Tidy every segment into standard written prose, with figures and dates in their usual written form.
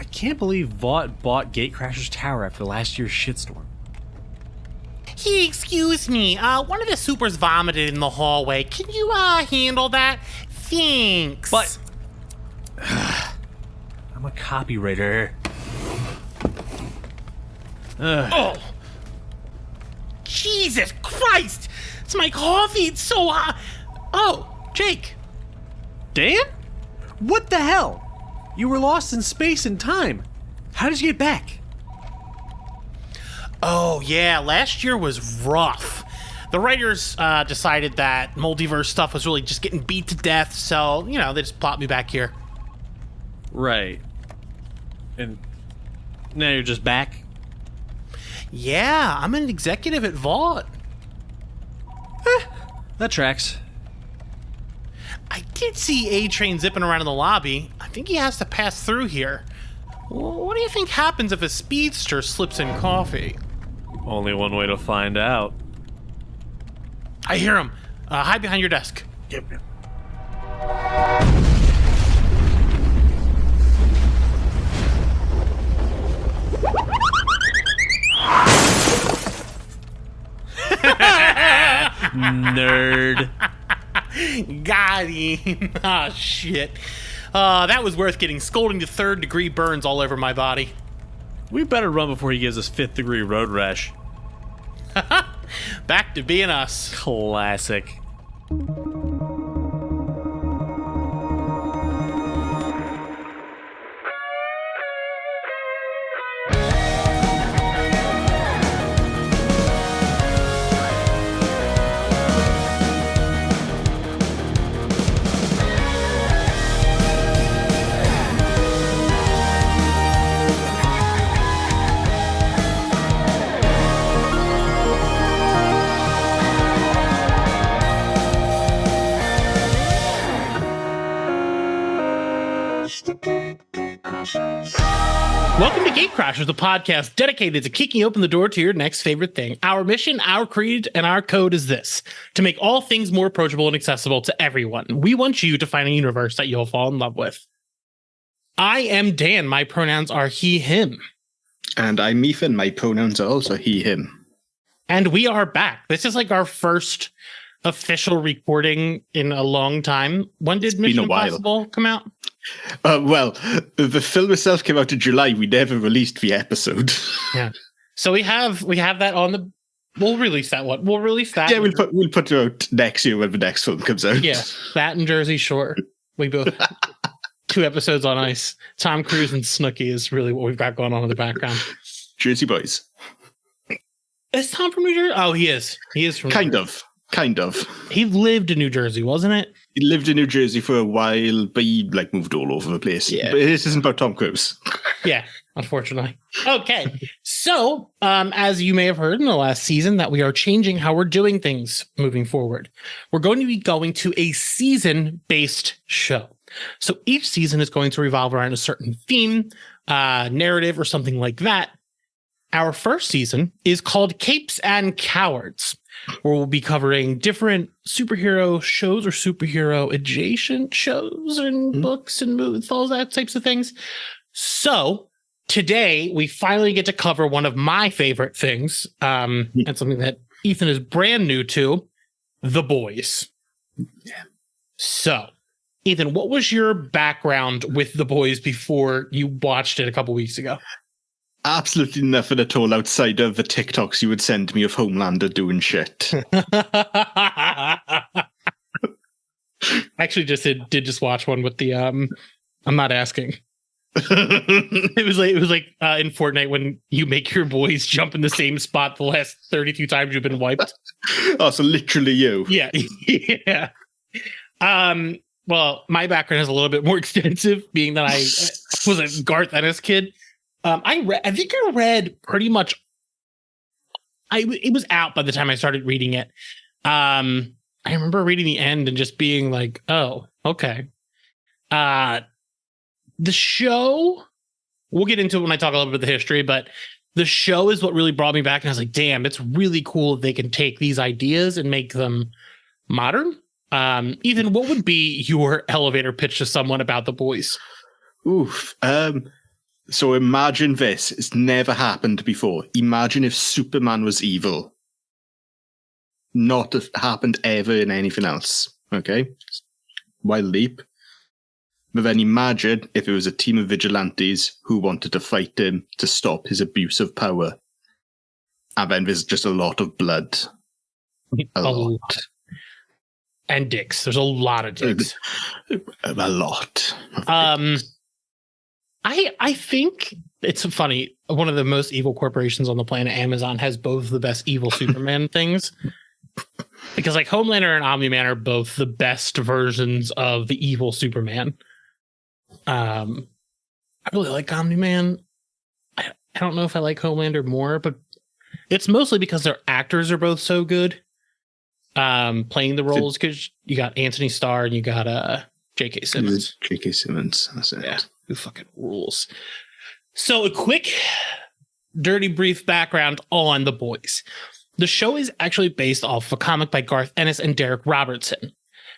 can't believe Vought bought GateCrashers Tower after last year's shitstorm. Hey, excuse me. One of the supers vomited in the hallway. Can you, handle that? Thanks. But I'm a copywriter. Oh. Jesus Christ! It's my coffee. It's so hot. Oh, Jake. Dan? What the hell? You were lost in space and time. How did you get back? Oh, yeah, last year was rough. The writers decided that multiverse stuff was really just getting beat to death, so, they just plopped me back here. Right. And now you're just back? Yeah, I'm an executive at Vault. That tracks. I did see A-Train zipping around in the lobby. I think he has to pass through here. What do you think happens if a speedster slips in coffee? Only one way to find out. I hear him. Hide behind your desk. Yep. Nerd. Got him. Ah, shit. That was worth getting scolding to third-degree burns all over my body. We better run before he gives us fifth-degree road rash. Back to being us. Classic. Welcome to GateCrashers, the podcast dedicated to kicking open the door to your next favorite thing. Our mission, our creed, and our code is this: to make all things more approachable and accessible to everyone. We want you to find a universe that you'll fall in love with. I am Dan. My pronouns are he, him. And I'm Ethan. My pronouns are also he, him. And we are back. This is like our first official recording in a long time. When did Mission Impossible come out? Well, the film itself came out in July. We never released the episode. Yeah. So we have that on the. We'll release that one. We'll release that. Yeah, we'll put it out next year when the next film comes out. Yeah, that and Jersey Shore. We both 2 episodes on ice. Tom Cruise and Snooki is really what we've got going on in the background. Jersey boys. Is Tom from New Jersey? Oh, he is. He is from Kind of. He lived in New Jersey, wasn't it? He lived in New Jersey for a while, but he moved all over the place. Yeah. But this isn't about Tom Cruise. Yeah, unfortunately. Okay. So, as you may have heard in the last season, that we are changing how we're doing things moving forward. We're going to be going to a season-based show. So each season is going to revolve around a certain theme, narrative, or something like that. Our first season is called Capes and Cowards, where we'll be covering different superhero shows or superhero adjacent shows and books and movies, all that types of things. So today we finally get to cover one of my favorite things, and something that Ethan is brand new to, The Boys. Yeah. So, Ethan, what was your background with The Boys before you watched it a couple weeks ago? Absolutely nothing at all outside of the TikToks you would send me of Homelander doing shit. Actually, did just watch one with the I'm not asking. it was like in Fortnite when you make your boys jump in the same spot the last 32 times you've been wiped. Oh, so literally you. Yeah, yeah. Well, my background is a little bit more extensive, being that I was a Garth Ennis kid. I think I read pretty much. It was out by the time I started reading it. I remember reading the end and just being like, "Oh, okay." The show, we'll get into it when I talk a little bit of the history, but the show is what really brought me back. And I was like, "Damn, it's really cool if they can take these ideas and make them modern." Ethan, what would be your elevator pitch to someone about The Boys? Oof. So imagine this. It's never happened before. Imagine if Superman was evil. Not happened ever in anything else. Okay? Wild leap. But then imagine if it was a team of vigilantes who wanted to fight him to stop his abuse of power. And then there's just a lot of blood. A lot. And dicks. There's a lot of dicks. A lot. I think it's funny. One of the most evil corporations on the planet, Amazon, has both the best evil Superman things. Because like Homelander and Omni-Man are both the best versions of the evil Superman. I really like Omni-Man. I don't know if I like Homelander more, but it's mostly because their actors are both so good. Playing the roles, because you got Anthony Starr and you got J.K. Simmons. J.K. Simmons, that's it. Yeah, who fucking rules. So a quick, dirty, brief background on The Boys. The show is actually based off of a comic by Garth Ennis and Derek Robertson.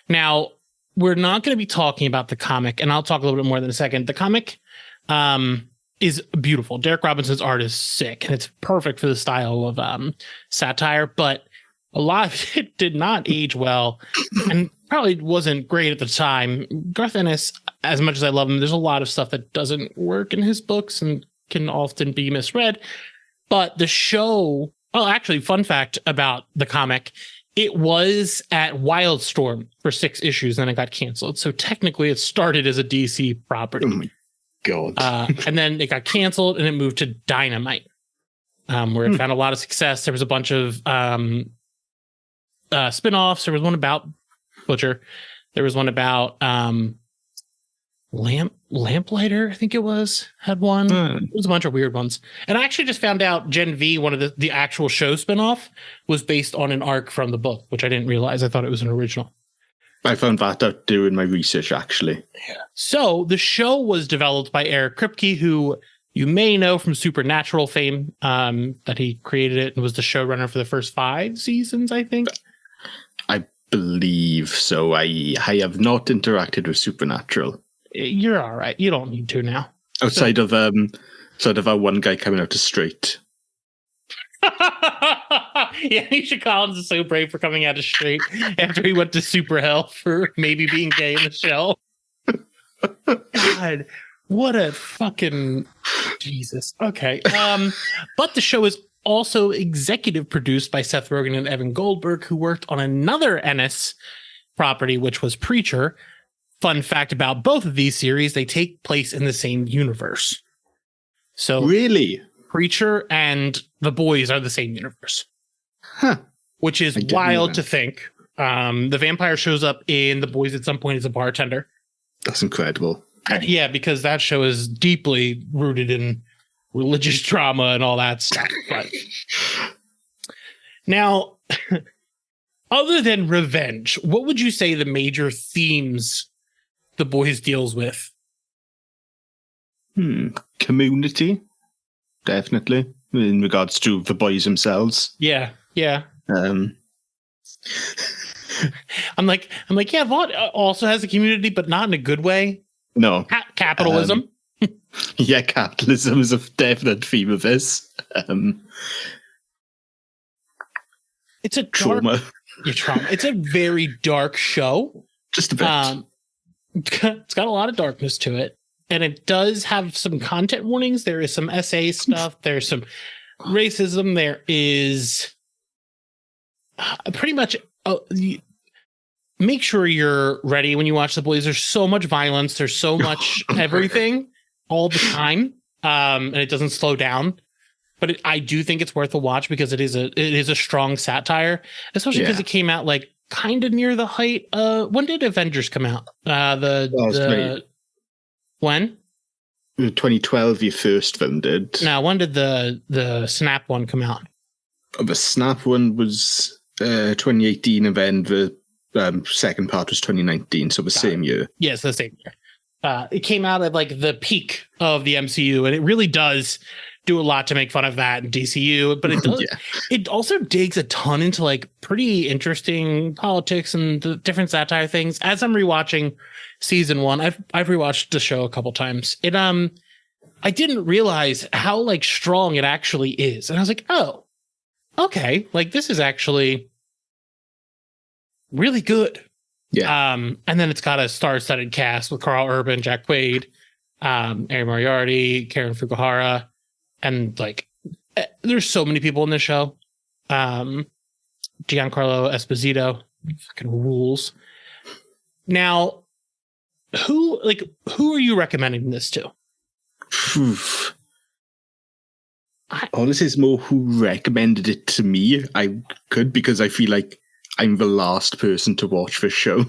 Now, we're not going to be talking about the comic, and I'll talk a little bit more in a second. The comic is beautiful. Derek Robertson's art is sick, and it's perfect for the style of satire, but a lot of it did not age well and probably wasn't great at the time. Garth Ennis, as much as I love him, there's a lot of stuff that doesn't work in his books and can often be misread. But the show, actually, fun fact about the comic, it was at Wildstorm for 6 issues, then it got canceled. So technically it started as a DC property. Oh my God. And then it got canceled and it moved to Dynamite, where it found a lot of success. There was a bunch of spin-offs. There was one about Butcher. There was one about Lamplighter, I think it was, had one. It was a bunch of weird ones. And I actually just found out Gen V, one of the actual show spin-off, was based on an arc from the book, which I didn't realize. I thought it was an original. I found that out doing my research, actually. Yeah. So the show was developed by Eric Kripke, who you may know from Supernatural fame, that he created it and was the showrunner for the first 5 seasons, I think. I believe so. I have not interacted with Supernatural. You're all right. You don't need to now. Outside of our one guy coming out as straight. Yeah, Nisha Collins is so brave for coming out as straight after he went to super hell for maybe being gay in the show. God, what a fucking Jesus. Okay. But the show is also executive produced by Seth Rogen and Evan Goldberg, who worked on another Ennis property, which was Preacher. Fun fact about both of these series, they take place in the same universe. So really? Preacher and The Boys are the same universe. Huh. Which is wild to think. The vampire shows up in The Boys at some point as a bartender. That's incredible. Yeah, because that show is deeply rooted in religious drama and all that stuff. But now, other than revenge, what would you say the major themes The Boys deals with? Community, definitely, in regards to the boys themselves. Yeah. I'm like, yeah, Vaught also has a community, but not in a good way. No. Capitalism. Yeah, capitalism is a definite theme of this. It's a trauma. Trauma. It's a very dark show. Just a bit. It's got a lot of darkness to it, and it does have some content warnings. There is some SA stuff. There's some racism. There is pretty much. Make sure you're ready when you watch The Boys. There's so much violence. There's so much everything all the time, and it doesn't slow down. But I do think it's worth a watch because it is a strong satire, especially because it came out like kind of near the height. When did Avengers come out? When? 2012, your first film did. Now, when did the Snap one come out? The Snap one was 2018, and then the second part was 2019, so the same year. Yes, the same year. It came out at like the peak of the MCU, and it really does do a lot to make fun of that in DCU, but it does. It also digs a ton into like pretty interesting politics and the different satire things. As I'm rewatching season 1, I've rewatched the show a couple times. It I didn't realize how like strong it actually is. And I was like, oh, okay. Like this is actually really good. Yeah. And then it's got a star-studded cast with Carl Urban, Jack Quaid, Ari Moriarty, Karen Fukuhara, and like there's so many people in this show. Giancarlo Esposito fucking rules. Now, who are you recommending this to? This is more who recommended it to me. I could, because I feel like I'm the last person to watch this show.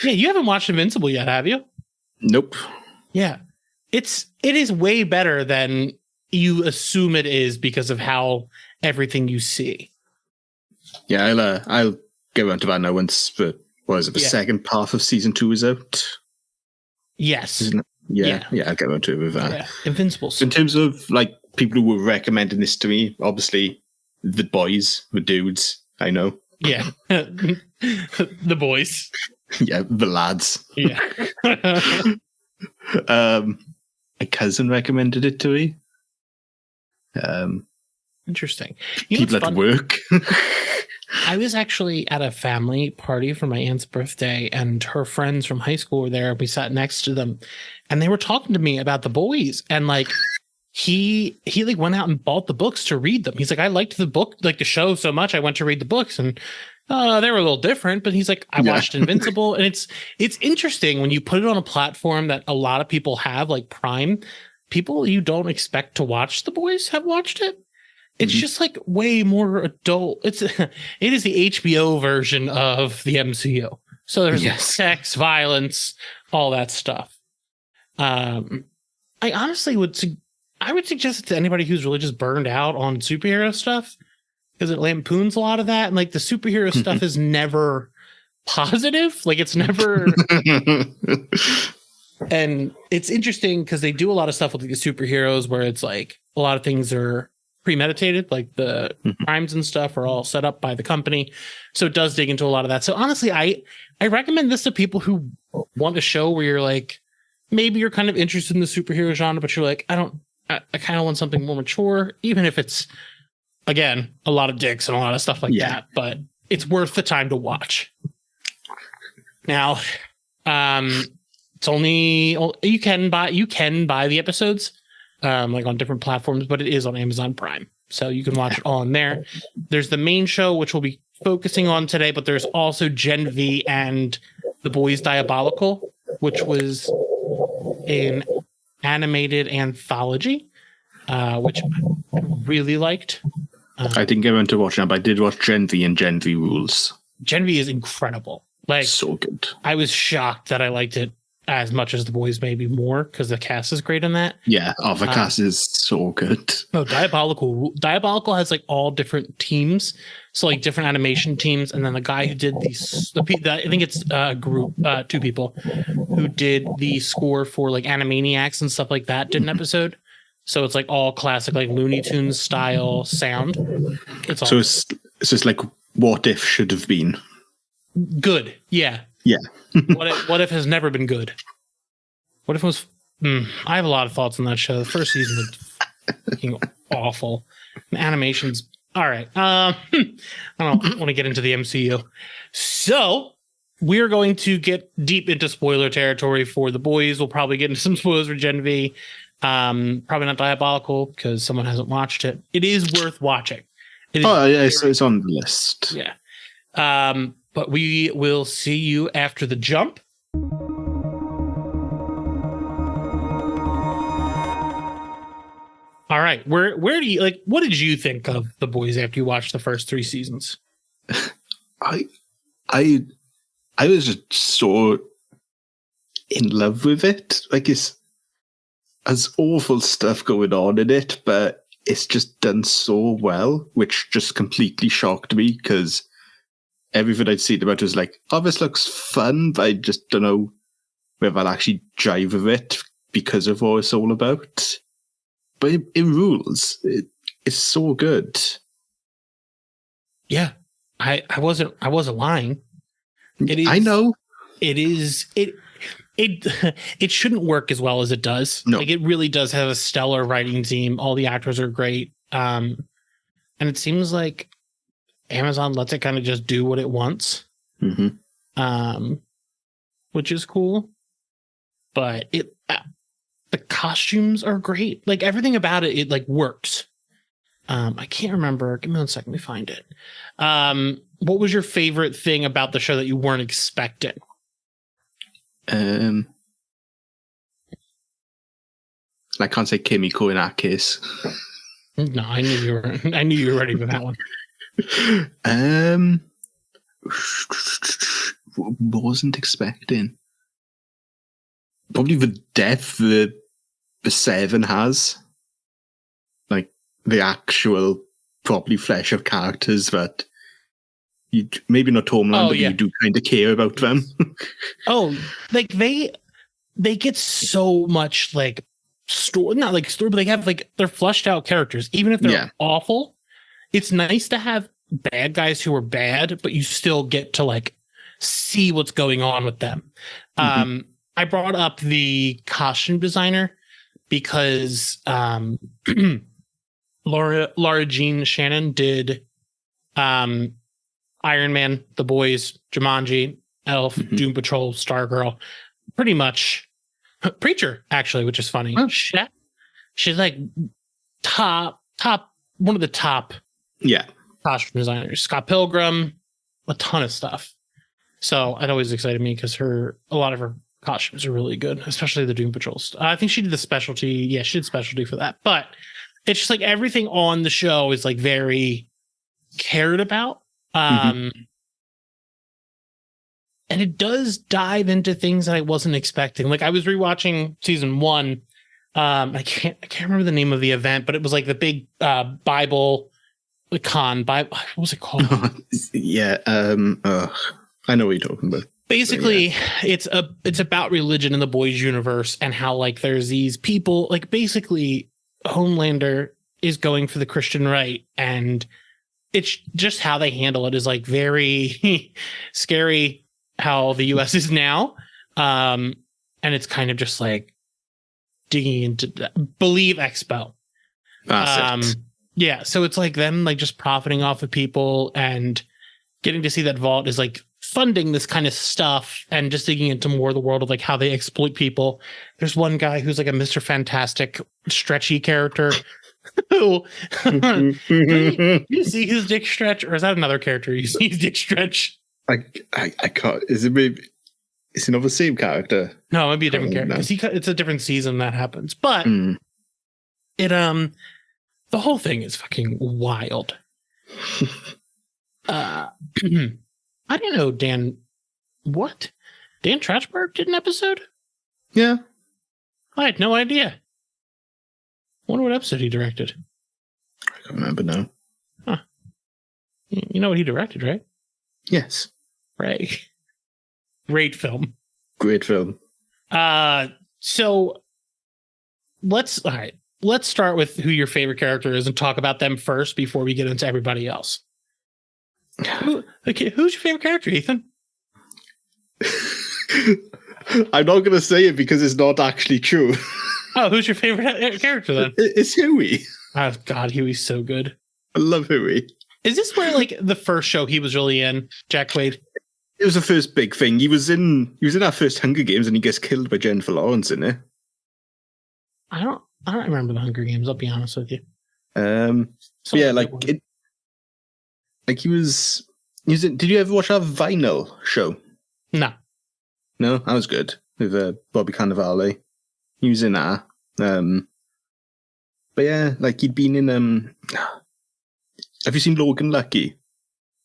Yeah, you haven't watched Invincible yet, have you? Nope. Yeah. It is way better than you assume it is because of how everything you see. Yeah, I'll get around to that now once the second half of season 2 is out. Yes. Isn't it? Yeah, I'll get around to it with that. Yeah. Invincible's. In terms of like people who were recommending this to me, obviously the boys, the dudes, I know. Yeah. The boys. Yeah, the lads. Yeah. A cousin recommended it to me. Interesting. People at work. I was actually at a family party for my aunt's birthday, and her friends from high school were there. We sat next to them, and they were talking to me about the boys. And like, he like went out and bought the books to read them. He's like, I liked the book, like the show so much, I went to read the books, and they were a little different. But he's like, I watched Invincible, and it's interesting when you put it on a platform that a lot of people have, like Prime. People you don't expect to watch the boys have watched it. It's just like way more adult. It is the HBO version of the MCU. So there's like sex, violence, all that stuff. I honestly would suggest it to anybody who's really just burned out on superhero stuff, because it lampoons a lot of that, and like the superhero stuff is never positive. Like it's never. And it's interesting because they do a lot of stuff with like, the superheroes where it's like a lot of things are premeditated, like the crimes and stuff are all set up by the company. So it does dig into a lot of that. So honestly, I recommend this to people who want a show where you're like, maybe you're kind of interested in the superhero genre, but you're like, I kind of want something more mature, even if it's, again, a lot of dicks and a lot of stuff like that, but it's worth the time to watch. Now, it's only, you can buy the episodes like on different platforms, but it is on Amazon Prime, so you can watch it all in there. There's the main show, which we'll be focusing on today, but there's also Gen V and The Boys Diabolical, which was an animated anthology, which I really liked. I didn't get around to watching it, but I did watch Gen V and Gen V Rules. Gen V is incredible. Like, so good. I was shocked that I liked it as much as The Boys, maybe more, because the cast is great in that. Yeah, the cast is so good. No, Diabolical has like all different teams, so like different animation teams, and then the guy who did I think it's a group, 2 people who did the score for like Animaniacs and stuff like that, did an episode. So it's like all classic like Looney Tunes style sound. It's all it's like What If should have been good. Yeah. What if has never been good? What if it was? I have a lot of thoughts on that show. The first season was fucking awful. The animation's all right. I don't want to get into the MCU, so we're going to get deep into spoiler territory for The Boys. We'll probably get into some spoilers for Gen V. Probably not Diabolical because someone hasn't watched it. It is worth watching. It's on the list. Yeah. But we will see you after the jump. All right. Where do you like? What did you think of The Boys after you watched the first 3 seasons? I was just so in love with it. Like there's awful stuff going on in it, but it's just done so well, which just completely shocked me because everything I'd seen about it was like, oh, this looks fun, but I just don't know whether I'll actually jive with it because of what it's all about. But it rules. It's so good. Yeah, I wasn't lying. It is. I know. It is. it it shouldn't work as well as it does. No. Like, it really does have a stellar writing team. All the actors are great. And it seems like Amazon lets it kind of just do what it wants. Which is cool. But the costumes are great. Like, everything about it like works. I can't remember. Give me 1 second. Let me find it. What was your favorite thing about the show that you weren't expecting? I can't say Kimiko in that case. No, I knew you were. I knew you were ready for that one. Wasn't expecting. Probably the depth the Seven has. Like, the actual properly flesh of characters that you maybe not Homelander, but you do kind of care about them. Like they get so much like story, not like story, but they have like they're fleshed out characters, even if they're awful. It's nice to have bad guys who are bad, but you still get to like see what's going on with them. I brought up the costume designer because Laura Jean Shannon did Iron Man, The Boys, Jumanji, Elf, Doom Patrol, Stargirl, pretty much Preacher, actually, which is funny. Oh. She's like top, one of the top costume designers. Scott Pilgrim, a ton of stuff. So it always excited me because a lot of her costumes are really good, especially the Doom Patrol. I think she did the specialty. Yeah, she did specialty for that. But it's just like everything on the show is like very cared about. And it does dive into things that I wasn't expecting. Like, I was rewatching season 1. I can't remember the name of the event, but it was like the big Bible con. What was it called? I know what you're talking about. Basically, it's about religion in the Boys universe and how like there's these people, like basically Homelander is going for the Christian right, and it's just how they handle it is like very scary how the US is now. And it's kind of just like digging into Believe Expo. Yeah, so it's like them like just profiting off of people and getting to see that Vault is like funding this kind of stuff and just digging into more of the world of like how they exploit people. There's one guy who's like a Mr. Fantastic stretchy character who you see his dick stretch, or is that another character you see his dick stretch? I can't. Is it not the same character? No, it might be a different character because it's a different season that happens. But it the whole thing is fucking wild. I didn't know Dan Trachtenberg did an episode? Yeah. I had no idea. Wonder what episode he directed. I can't remember now. Huh. You know what he directed, right? Yes. Right. Great film. Great film. So let's start with who your favorite character is and talk about them first before we get into everybody else. Who's your favorite character, Ethan? I'm not going to say it because it's not actually true. Oh, who's your favorite character then? It's Huey. Oh God, Huey's so good. I love Huey. Is this where like the first show he was really in, Jack Quaid? It was the first big thing. He was in our first Hunger Games and he gets killed by Jennifer Lawrence in it. I don't remember the Hunger Games, I'll be honest with you. Yeah, like it. Like he was in. Did you ever watch our Vinyl show? No, that was good with Bobby Cannavale. He was in that. But yeah, like he'd been in. Have you seen Logan Lucky?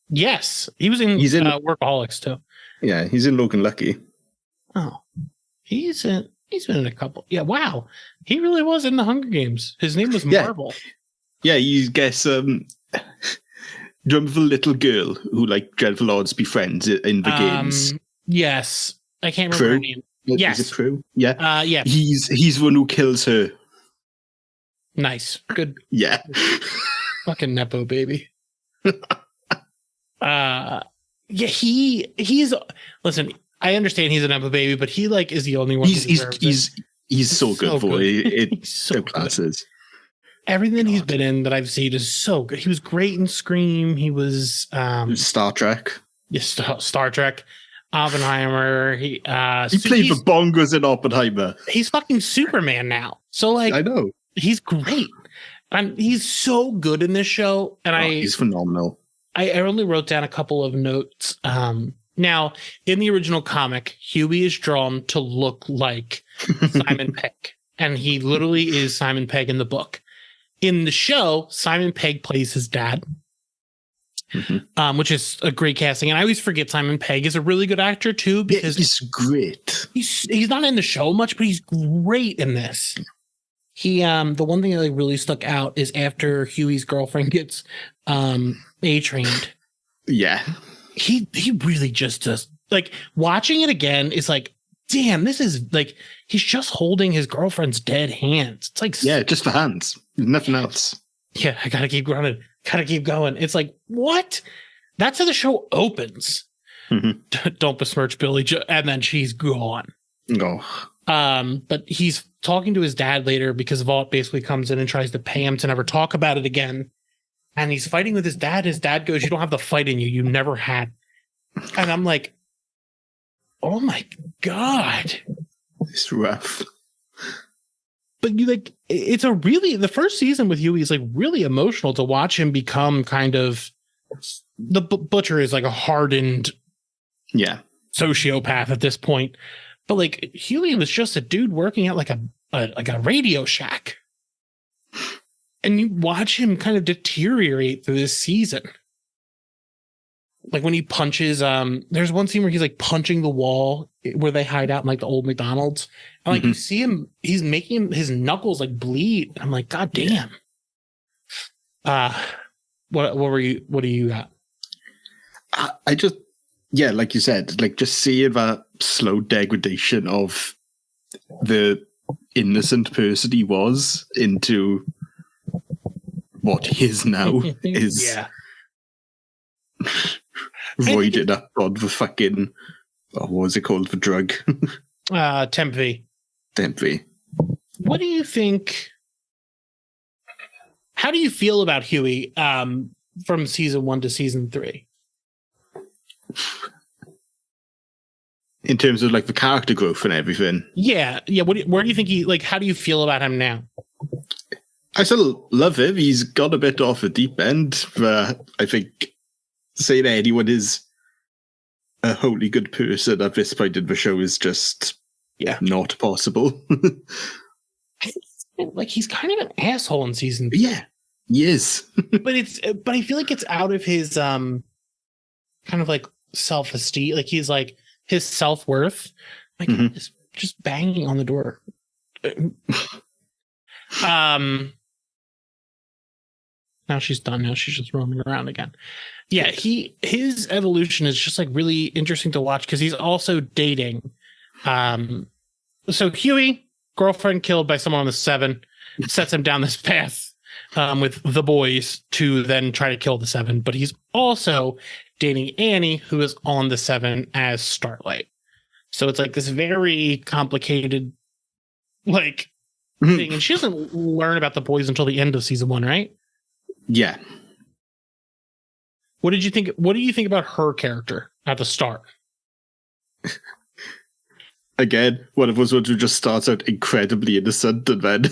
Yes, he's in Workaholics too. Yeah, he's in Logan Lucky. Oh, he's been in a couple. Yeah, wow, he really was in the Hunger Games. His name was Marvel. Yeah, you guess. Do you remember the little girl who like Jennifer Lawrence befriends in the games? Yes, I can't remember her name. Yes, is it Prue? Yeah, yeah. He's the one who kills her. Nice, good. Yeah, fucking nepo baby. Yeah, he's. Listen, I understand he's an Emma baby, but he like is the only one. He's so good for it. He's so classes. Everything he's been in that I've seen is so good. He was great in Scream. He was Star Trek. Yes, Star Trek. Oppenheimer. He played the bongos in Oppenheimer. He's fucking Superman now. So like, I know he's great. And he's so good in this show. And he's phenomenal. I only wrote down a couple of notes. Now, in the original comic, Huey is drawn to look like Simon Pegg. And he literally is Simon Pegg in the book. In the show, Simon Pegg plays his dad, which is a great casting. And I always forget Simon Pegg is a really good actor, too, because he's great. He's not in the show much, but he's great in this. He the one thing that like really stuck out is after Huey's girlfriend gets A-trained. Yeah. He really just does, like, watching it again is like, damn, this is like, he's just holding his girlfriend's dead hands. It's like, yeah, just the hands, nothing else. Yeah, I gotta keep running, gotta keep going. It's like, what? That's how the show opens. Don't besmirch Billy, and then she's gone. Oh. But he's talking to his dad later because Vought basically comes in and tries to pay him to never talk about it again. And he's fighting with his dad. His dad goes, "You don't have the fight in you. You never had." And I'm like, oh my God. It's rough. But you like, it's a really, the first season with Huey is like really emotional to watch him become kind of, the butcher is like a hardened sociopath at this point. But like Huey was just a dude working at like a Radio Shack. And you watch him kind of deteriorate through this season. Like when he punches, there's one scene where he's like punching the wall where they hide out in like the old McDonald's. And like you see him, he's making his knuckles like bleed. I'm like, God damn. What do you got? I just, like you said, like just seeing that slow degradation of the innocent person he was into what he is now is voided up on the fucking, what was it called, the drug? Temp V. What do you think? How do you feel about Huey from season 1 to season 3? In terms of like the character growth and everything. Yeah. Where do you think how do you feel about him now? I still love him. He's got a bit off the deep end, but I think saying that anyone is a wholly good person at this point in the show is just not possible. Like he's kind of an asshole in season 3. Yeah, he is. but I feel like it's out of his kind of like self-esteem. Like he's like his self-worth. Like just banging on the door. Now she's done. Now she's just roaming around again. Yeah, his evolution is just like really interesting to watch because he's also dating. So Huey, girlfriend killed by someone on the 7, sets him down this path with the boys to then try to kill the 7. But he's also dating Annie, who is on the 7 as Starlight. So it's like this very complicated like thing. And she doesn't learn about the boys until the end of season 1, right? Yeah. What did you think? What do you think about her character at the start? Again, one of those ones who just starts out incredibly innocent and then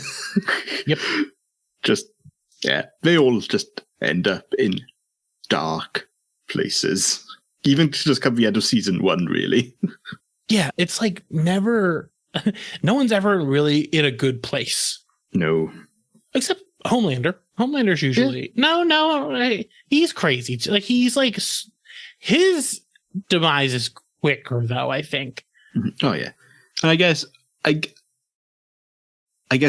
they all just end up in dark places. Even to just come the end of season 1, really. Yeah, it's like never, no one's ever really in a good place. No. Except Homelander. Homelander's usually no. He's crazy. Like he's like his demise is quicker though. I think. Oh yeah, and I guess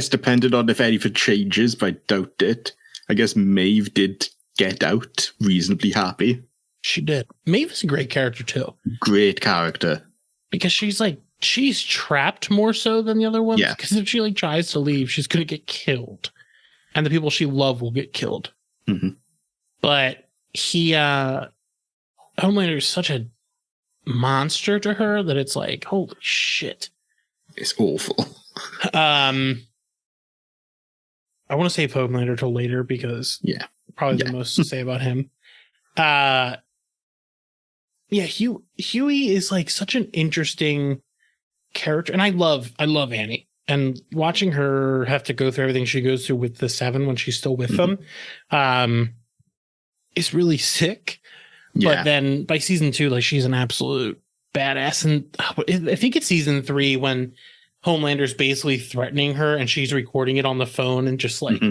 depending on if anything changes, but I doubt it. I guess Maeve did get out reasonably happy. She did. Maeve is a great character too. Great character because she's trapped more so than the other ones. Yeah, because if she like tries to leave, she's gonna get killed. And the people she loved will get killed. But Homelander is such a monster to her that it's like, holy shit. It's awful. I want to save Homelander till later because probably the most to say about him. Huey is like such an interesting character, and I love Annie, and watching her have to go through everything she goes through with the Seven when she's still with them, is really sick. Yeah. But then by season 2, like she's an absolute badass, and I think it's season 3 when Homelander's basically threatening her, and she's recording it on the phone, and just like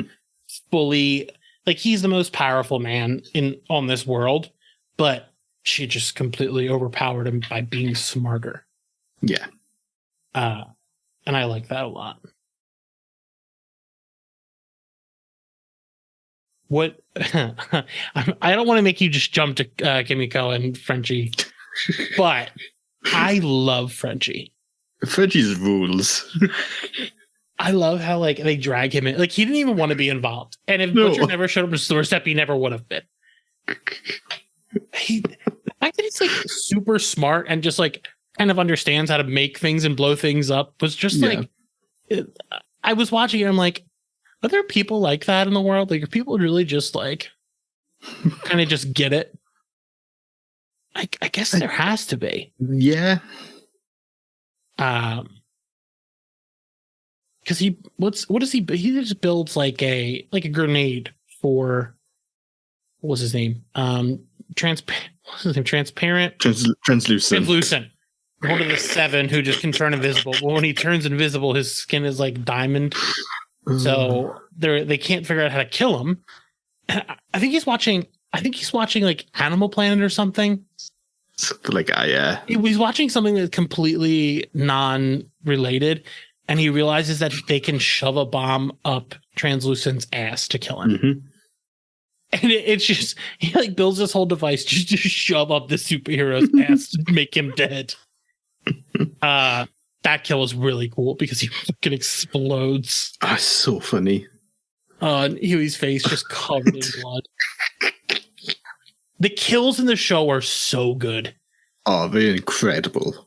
fully, like he's the most powerful man on this world, but she just completely overpowered him by being smarter. Yeah. And I like that a lot. What I don't want to make you just jump to Kimiko and Frenchie, but I love Frenchie. Frenchie's rules. I love how like they drag him in. Like he didn't even want to be involved, and if Butcher never showed up to the doorstep, he never would have been. The fact that he's like super smart and just like kind of understands how to make things and blow things up was just like, I was watching it. I'm like, are there people like that in the world? Like, are people really just like kind of just get it? I guess there has to be. Yeah. Because what does he just builds like a grenade for, what was his name? Transparent. Translucent. One of the 7 who just can turn invisible. Well, when he turns invisible, his skin is like diamond. So they can't figure out how to kill him. And I think he's watching like Animal Planet or something. Something like that, yeah. He's watching something that's completely non-related, and he realizes that they can shove a bomb up Translucent's ass to kill him. Mm-hmm. And it's just, he like builds this whole device just to shove up the superhero's ass to make him dead. That kill is really cool because he fucking explodes. Oh, so funny. And Huey's face just covered in blood. The kills in the show are so good. Oh, they're incredible.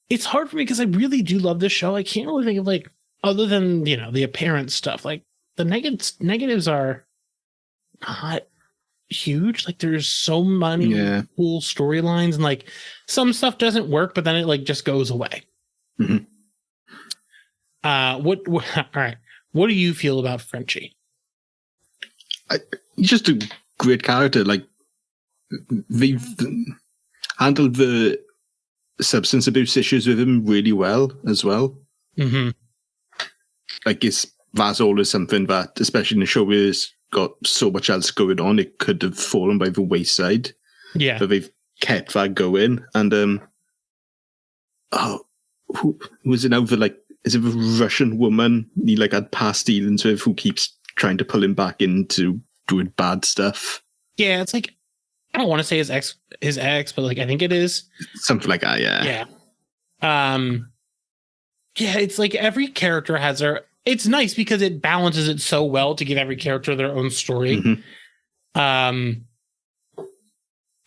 It's hard for me because I really do love this show. I can't really think of like, other than, the apparent stuff, like the negatives are not huge. Like there's so many cool storylines, and like some stuff doesn't work, but then it like just goes away. Mm-hmm. All right. What do you feel about Frenchie? He's just a great character. Like they've handled the substance abuse issues with him really well as well. Mm-hmm. Like that's always something that, especially in the show where it's got so much else going on, it could have fallen by the wayside. Yeah. But they've kept that going. And who was it now? Is it the Russian woman he like had past dealings with, who keeps trying to pull him back into doing bad stuff? Yeah, it's like, I don't want to say his ex, but like I think it is something like that. Yeah. Yeah, it's like every character has their. It's nice because it balances it so well to give every character their own story. Mm-hmm.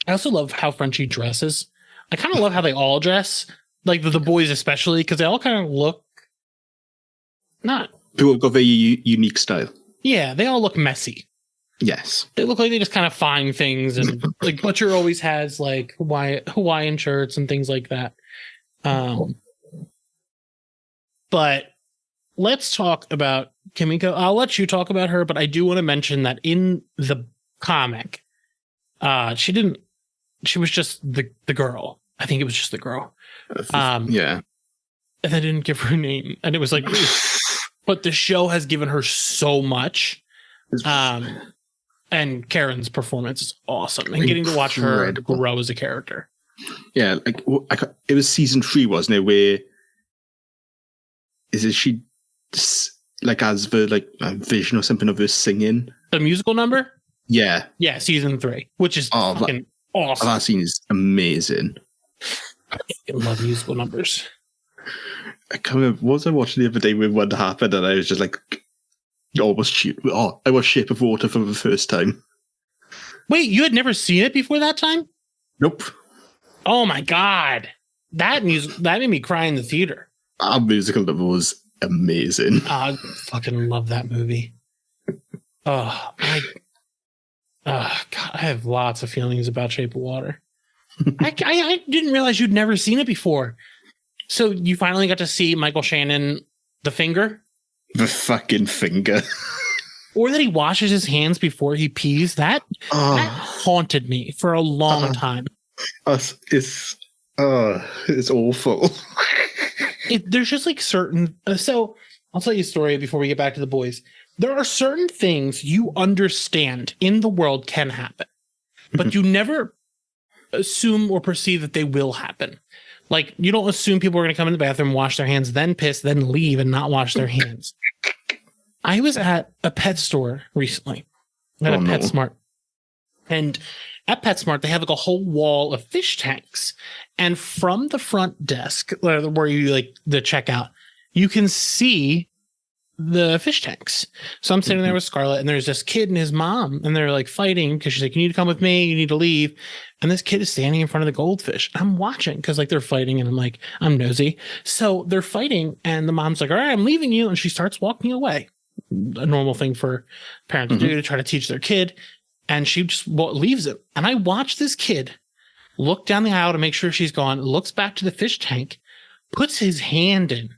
I also love how Frenchie dresses. I kind of love how they all dress, like the boys especially, because they all kind of look not. People have got very unique style. Yeah, they all look messy. Yes, they look like they just kind of find things, and like Butcher always has like Hawaiian shirts and things like that. But let's talk about Kimiko. I'll let you talk about her, but I do want to mention that in the comic, she was just the girl. I think it was just the girl. Yeah. And they didn't give her a name. And it was like, but the show has given her so much. And Karen's performance is awesome. And getting to watch her grow as a character. Yeah. Like it was season 3, wasn't it? Where she like has the like a vision or something of her singing the musical number? Yeah, season 3, which is fucking awesome. That scene is amazing. I love musical numbers. I can't remember. What was I watching the other day when one happened, and I was just like, I watched Shape of Water for the first time. Wait, you had never seen it before that time? Nope. Oh my God. That made me cry in the theater. Our musical number was amazing. I fucking love that movie. God, I have lots of feelings about Shape of Water. I didn't realize you'd never seen it before. So you finally got to see Michael Shannon, the finger? The fucking finger. Or that he washes his hands before he pees. That haunted me for a long time. It's awful. There's just like certain... so I'll tell you a story before we get back to the boys. There are certain things you understand in the world can happen, but you never assume or perceive that they will happen. Like, you don't assume people are going to come in the bathroom, wash their hands, then piss, then leave and not wash their hands. I was at a pet store recently, at a PetSmart. And at PetSmart, they have like a whole wall of fish tanks. And from the front desk, where you like the checkout, you can see the fish tanks. So I'm sitting there with Scarlett, and there's this kid and his mom, and they're like fighting because she's like, "You need to come with me. You need to leave." And this kid is standing in front of the goldfish. I'm watching because like they're fighting, and I'm like, I'm nosy. So they're fighting, and the mom's like, "All right, I'm leaving you," and she starts walking away. A normal thing for parents to do, to try to teach their kid. And she just leaves him. And I watch this kid look down the aisle to make sure she's gone, looks back to the fish tank, puts his hand in,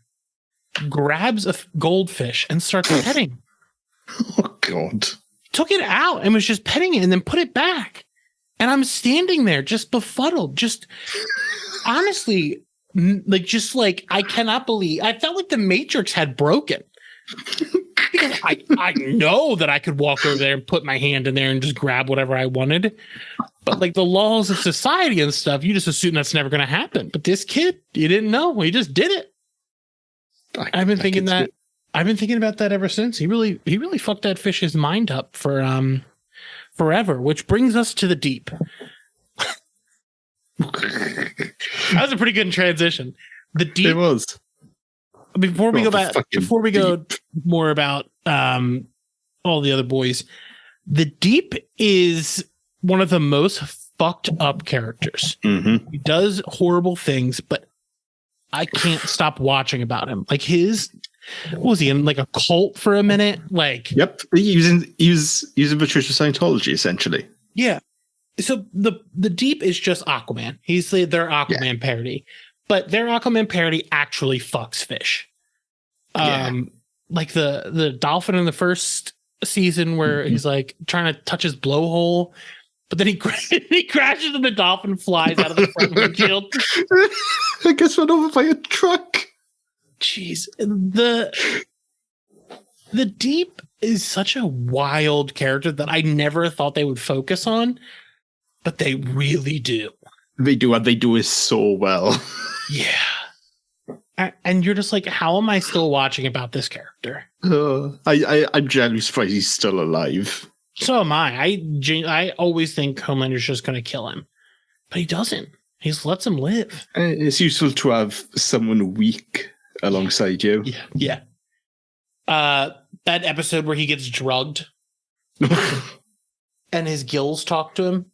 grabs a goldfish and starts petting. Oh, God. Took it out and was just petting it and then put it back. And I'm standing there just befuddled, just honestly, like, I cannot believe. I felt like the Matrix had broken. Because I know that I could walk over there and put my hand in there and just grab whatever I wanted. But like the laws of society and stuff, you just assume that's never going to happen. But this kid, you didn't know. He just did it. I've been thinking about that ever since. He really fucked that fish's mind up for forever, which brings us to the deep. That was a pretty good transition. The deep. It was. Before we go more about all the other boys, the Deep is one of the most fucked up characters. He does horrible things, but I can't stop watching about him. Like what was he in, like a cult for a minute? Like, yep, he was using the Church of Scientology essentially. Yeah. So the Deep is just Aquaman. He's their Aquaman parody. But their Aquaman parody actually fucks fish. Like the dolphin in the first season where he's like trying to touch his blowhole, but then he crashes and the dolphin flies out of the front windshield. I guess run over by a truck. Jeez. The Deep is such a wild character that I never thought they would focus on, but they really do. They do, and they do it so well. Yeah. And you're just like, how am I still watching about this character? I'm genuinely surprised he's still alive. So am I. I always think Homelander's just going to kill him. But he doesn't. He just lets him live. It's useful to have someone weak alongside you. Yeah. That episode where he gets drugged and his gills talk to him.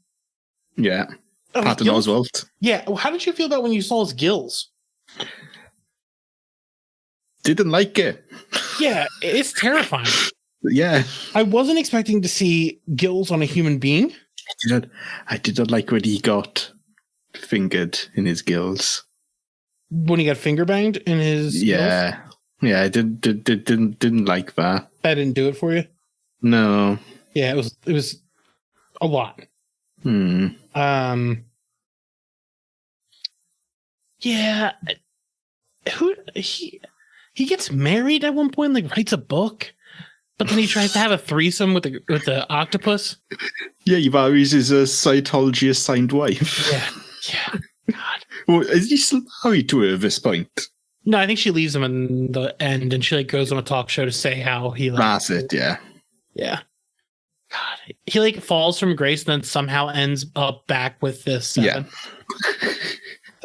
Yeah. Patton Oswalt. Yeah. Well, how did you feel about when you saw his gills? Didn't like it. Yeah, it's terrifying. Yeah. I wasn't expecting to see gills on a human being. I didn't like when he got fingered in his gills. When he got finger banged in his gills? Yeah, I didn't like that. That didn't do it for you? No. Yeah, it was a lot. Yeah. He gets married at one point, like writes a book, but then he tries to have a threesome with the octopus. Yeah, he marries his Scientology assigned wife. Yeah. God. Well, is he still married to her at this point? No, I think she leaves him in the end, and she like goes on a talk show to say how he. That's it. Yeah. Yeah. God, he like falls from grace, and then somehow ends up back with this. Seven. Yeah.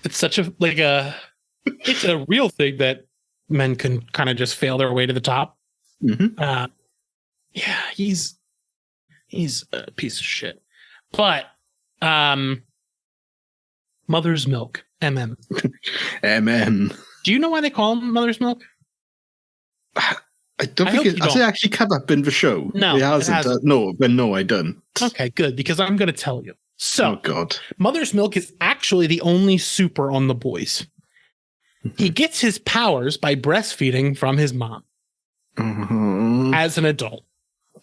It's such it's a real thing that men can kind of just fail their way to the top. Yeah, he's a piece of shit. But Mother's Milk, MM. MM. Do you know why they call him Mother's Milk? I don't think has it actually come up in the show? No, it hasn't. No, I don't. Okay, good, because I'm going to tell you. So, oh God, Mother's Milk is actually the only super on the boys. He gets his powers by breastfeeding from his mom as an adult.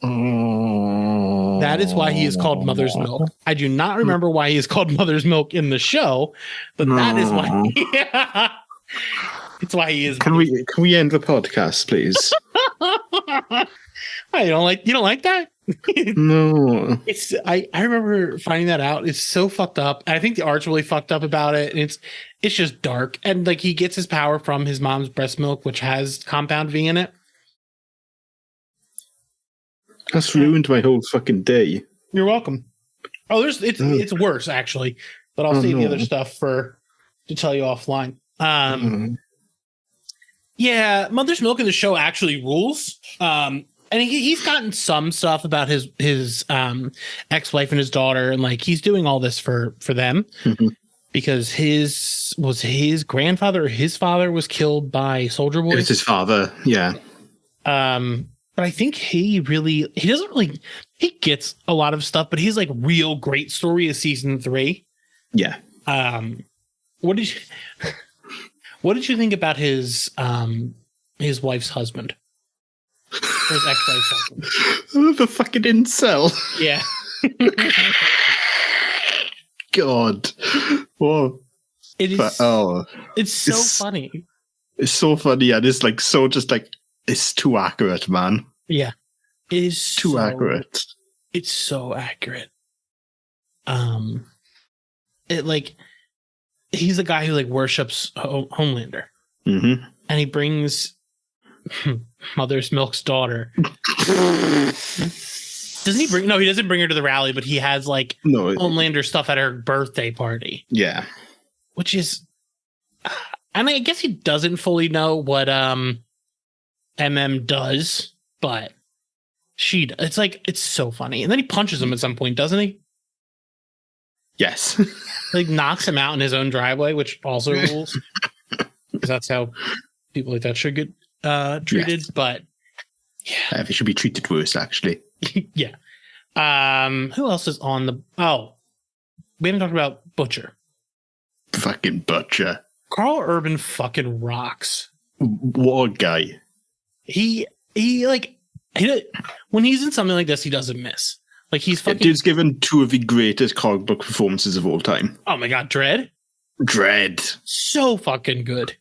That is why he is called Mother's Milk. I do not remember why he is called Mother's Milk in the show, but that is why. It's why he is. Can we end the podcast, please? You don't like that? No. It's I remember finding that out. It's so fucked up. I think the art's really fucked up about it. And it's just dark. And like he gets his power from his mom's breast milk, which has compound V in it. That's ruined my whole fucking day. You're welcome. Oh, it's worse actually, but I'll save the other stuff to tell you offline. Yeah, Mother's Milk in the show actually rules. And he's gotten some stuff about his ex-wife and his daughter, and like he's doing all this for them because his grandfather or his father was killed by soldier boys. It's his father, yeah. But I think he gets a lot of stuff, but his like real great story is season 3. Yeah. What did you think about his wife's husband? His ex-wife's husband. The fucking incel. Yeah. God. Whoa. It's so funny. It's so funny, and it's like so just like it's too accurate, man. Yeah. It is too accurate. It's so accurate. It like he's a guy who like worships Homelander. Mm-hmm. And he brings Mother's Milk's daughter. Doesn't he bring? No, he doesn't bring her to the rally, but he has like Homelander stuff at her birthday party. Yeah. Which is, and I guess he doesn't fully know what MM does, but it's like, it's so funny. And then he punches him at some point, doesn't he? Yes. Like knocks him out in his own driveway, which also rules. Because that's how people like that should get treated. Yes. But yeah, they should be treated worse, actually. Yeah. Who else is on the? Oh, we haven't talked about Butcher. Fucking Butcher. Carl Urban fucking rocks. What a guy. He when he's in something like this, he doesn't miss. Like he's fucking. Dude's given 2 of the greatest comic book performances of all time. Oh my God, Dredd. So fucking good.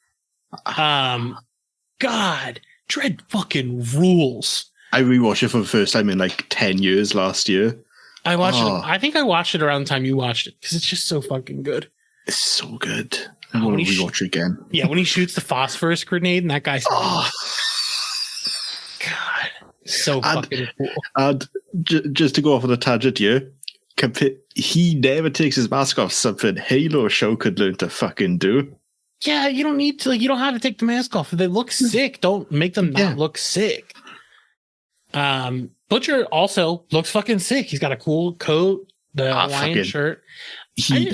God, Dredd fucking rules. I rewatched it for the first time in like 10 years last year. I watched it. I think I watched it around the time you watched it because it's just so fucking good. It's so good. I want to rewatch it again. Yeah, when he shoots the phosphorus grenade and that guy's God, so fucking cool. And just to go off on a tangent here, he never takes his mask off. Something Halo show could learn to fucking do. Yeah, you don't need to. Like, you don't have to take the mask off. If they look sick, don't make them not look sick. Butcher also looks fucking sick. He's got a cool coat, the Hawaiian shirt. He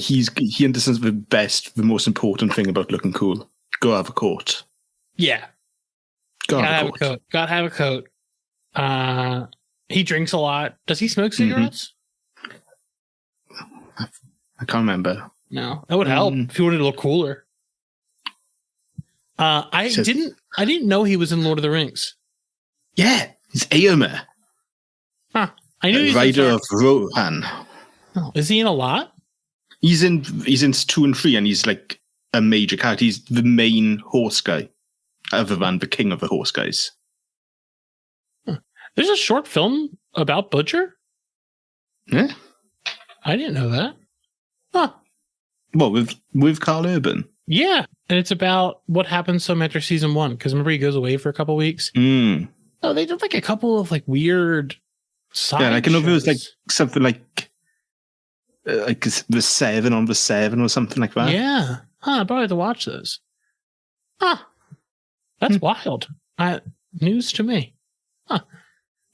understands the most important thing about looking cool. Go have a coat. Yeah. Gotta have a coat. Gotta have a coat. He drinks a lot. Does he smoke cigarettes? I can't remember. No, that would help if he wanted to look cooler. I didn't know he was in Lord of the Rings. Yeah, he's Éomer. Huh. I knew he's Rider of Rohan. Oh, is he in a lot? He's in 2 and 3, and he's like a major character. He's the main horse guy, other than the king of the horse guys. Huh. There's a short film about Butcher? Yeah. I didn't know that. Huh. Well, with Carl Urban. Yeah, and it's about what happens to him after season 1. Because remember, he goes away for a couple weeks. Oh, they did like a couple of like weird side shows. Like I know there was like something like the 7 on the 7 or something like that. Yeah, I probably have to watch those. That's wild. News to me.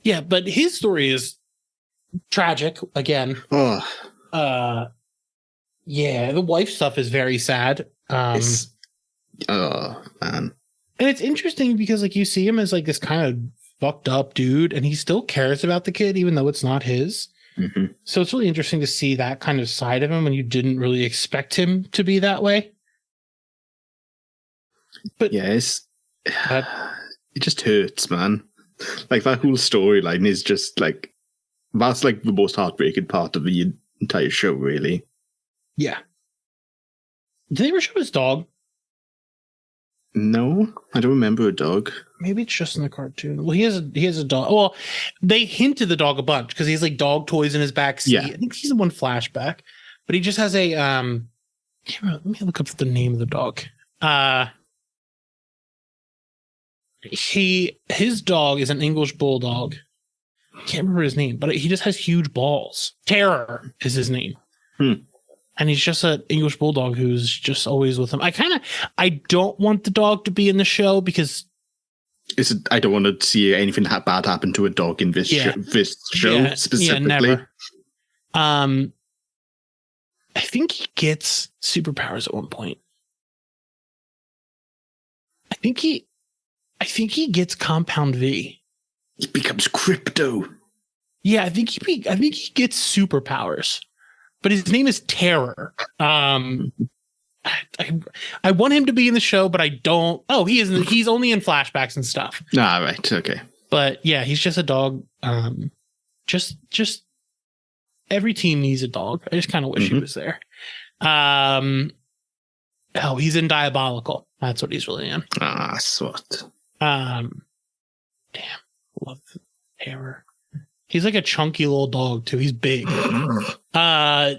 Yeah, but his story is tragic again. Yeah, the wife stuff is very sad. It's, oh man. And it's interesting because like you see him as like this kind of fucked up dude, and he still cares about the kid even though it's not his. Mm-hmm. So it's really interesting to see that kind of side of him when you didn't really expect him to be that way. But yes, it just hurts, man. Like that whole storyline is just like that's like the most heartbreaking part of the entire show, really. yeah. Did they ever show his dog? No, I don't remember a dog. Maybe it's just in the cartoon. Well, he has a dog. Well, they hinted the dog a bunch because he has like dog toys in his back seat. Yeah. I think he's in one flashback, but he just has a can't remember, let me look up the name of the dog. His dog is an English bulldog. I can't remember his name, but he just has huge balls. Terror is his name. And he's just an English bulldog who's just always with him. I don't want the dog to be in the show because I don't want to see anything bad happen to a dog in this show specifically. Yeah, never. I think he gets superpowers at one point. I think he gets Compound V. He becomes Crypto. Yeah, I think he gets superpowers. But his name is Terror. I want him to be in the show, but I don't. Oh, he isn't. He's only in flashbacks and stuff. Ah, right. Okay. But yeah, he's just a dog. Just every team needs a dog. I just kind of wish he was there. He's in Diabolical. That's what he's really in. Ah, swat. Damn, love Terror. He's like a chunky little dog too. He's big. Was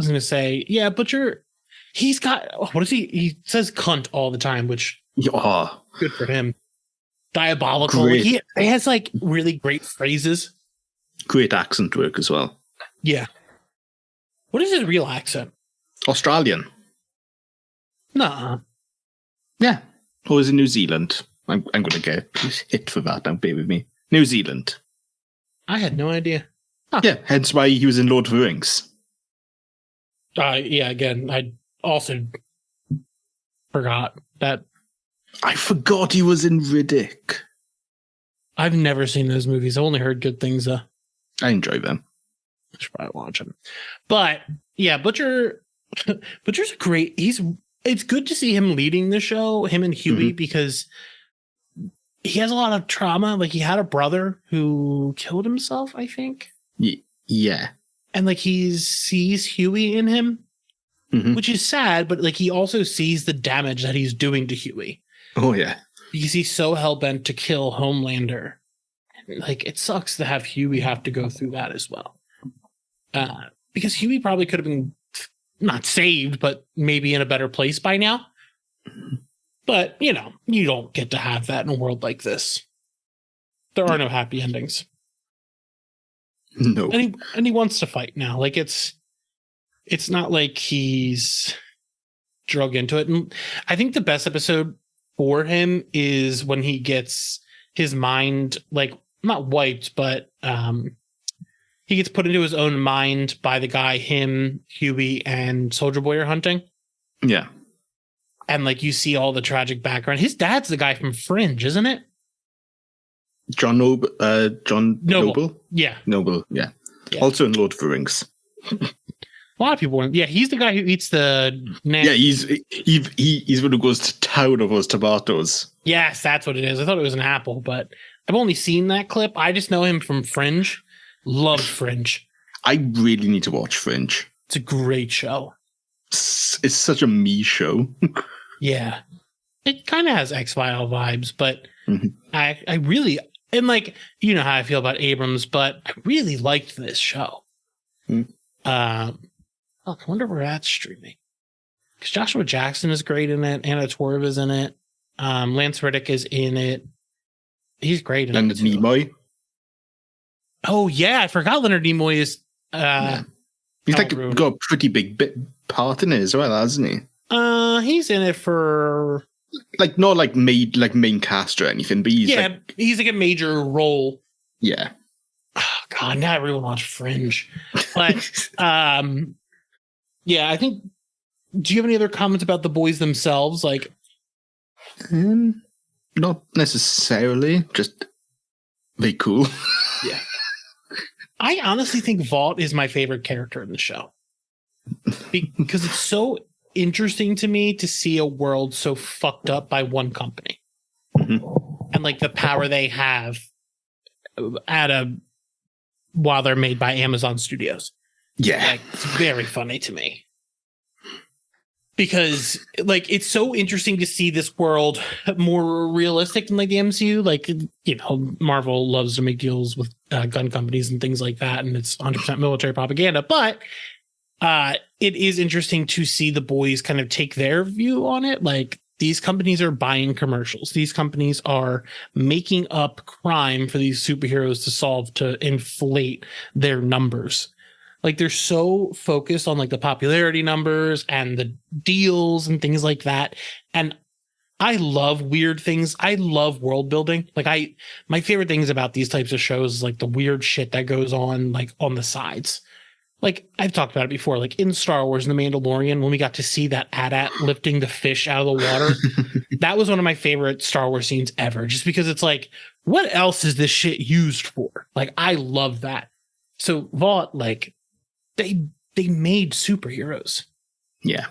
gonna say, yeah, Butcher. He's got what is he? He says cunt all the time, which good for him. Diabolical. Great. He has like really great phrases. Great accent work as well. Yeah. What is his real accent? Australian. Nah. Yeah. Or is it New Zealand? I'm gonna get hit for that. Don't bear with me. New Zealand. I had no idea. Huh. Yeah, hence why he was in Lord of the Rings. Yeah, again, I also forgot that. I forgot he was in Riddick. I've never seen those movies. I've only heard good things, though. I enjoy them. I should probably watch them. But, yeah, Butcher's a great... It's good to see him leading the show, him and Huey, because he has a lot of trauma. Like, he had a brother who killed himself, I think. Yeah. And, like, he sees Huey in him, which is sad, but, like, he also sees the damage that he's doing to Huey. Oh, yeah. Because he's so hell-bent to kill Homelander. Like, it sucks to have Huey have to go through that as well. Because Huey probably could have been not saved, but maybe in a better place by now. But, you know, you don't get to have that in a world like this. There are no happy endings. No. And he wants to fight now. Like, it's not like he's drug into it. And I think the best episode for him is when he gets his mind, like, not wiped, but he gets put into his own mind by the guy him, Huey, and Soldier Boy are hunting. Yeah. And, like, you see all the tragic background. His dad's the guy from Fringe, isn't it? John Noble. Yeah. Noble, yeah. Also in Lord of the Rings. A lot of people. Yeah, he's the guy who eats the. Yeah, he's one who goes to town over those tomatoes. Yes, that's what it is. I thought it was an apple, but I've only seen that clip. I just know him from Fringe. Loved Fringe. I really need to watch Fringe. It's a great show. It's such a me show. Yeah, it kind of has X-File vibes, but I really, and like, you know how I feel about Abrams, but I really liked this show. I wonder where that's streaming. Because Joshua Jackson is great in it. Anna Torv is in it. Lance Reddick is in it. He's great in it. Leonard Nimoy. Oh, yeah. I forgot Leonard Nimoy is... He's got a pretty big part in it as well, hasn't he? He's in it for... Like, not like main cast or anything, but he's like a major role. Yeah. Oh, God, now I really want to watch Fringe. But Yeah, I think. Do you have any other comments about the boys themselves? Like, Not necessarily, just they cool. yeah. I honestly think Vault is my favorite character in the show because it's so interesting to me to see a world so fucked up by one company and like the power they have while they're made by Amazon Studios. Yeah. Like, it's very funny to me because like it's so interesting to see this world more realistic than like the MCU. Like, you know, Marvel loves to make deals with gun companies and things like that, and it's 100% military propaganda. But it is interesting to see the boys kind of take their view on it. Like, these companies are buying commercials. These companies are making up crime for these superheroes to solve to inflate their numbers. Like, they're so focused on like the popularity numbers and the deals and things like that. And I love weird things. I love world building. Like, my favorite things about these types of shows is like the weird shit that goes on like on the sides. Like, I've talked about it before, like in Star Wars and The Mandalorian, when we got to see that AT-AT lifting the fish out of the water, that was one of my favorite Star Wars scenes ever, just because it's like, what else is this shit used for? Like, I love that. So Vault, like, they made superheroes. Yeah.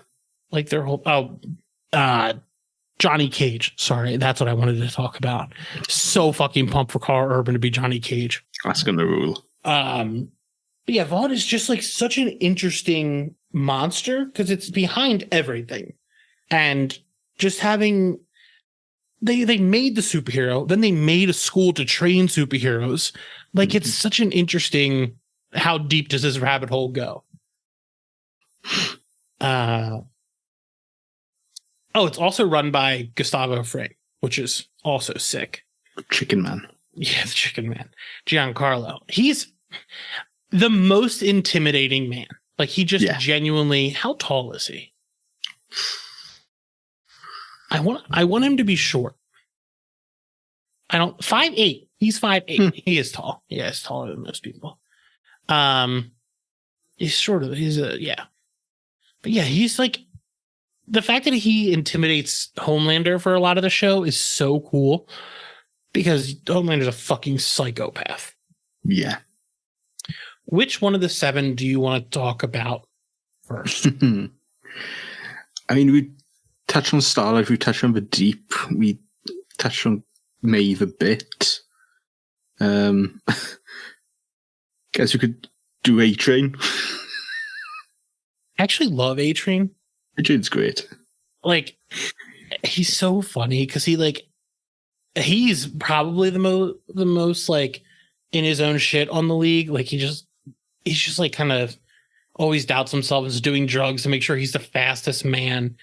Like their whole, Johnny Cage. Sorry, that's what I wanted to talk about. So fucking pumped for Carl Urban to be Johnny Cage. That's gonna rule. But yeah, Vaughn is just like such an interesting monster because it's behind everything. And just having they made the superhero, then they made a school to train superheroes. Like, it's such an interesting, how deep does this rabbit hole go? It's also run by Gustavo Fring, which is also sick. Chicken Man. Yeah, the Chicken Man. Giancarlo. He's the most intimidating man. Like, he just genuinely, how tall is he? I want him to be short. 5'8". He's 5'8". He is tall. Yeah, he's taller than most people. He's short of, But yeah, he's like, the fact that he intimidates Homelander for a lot of the show is so cool because Homelander's a fucking psychopath. Yeah. Which one of the 7 do you want to talk about first? I mean, we touched on Starlight, we touched on the Deep, we touched on Maeve a bit. Guess we could do A-Train. I actually love A-Train. A-Train's great. Like, he's so funny because he's probably the most like in his own shit on the league. Like, he's just like kind of always doubts himself and is doing drugs to make sure he's the fastest man.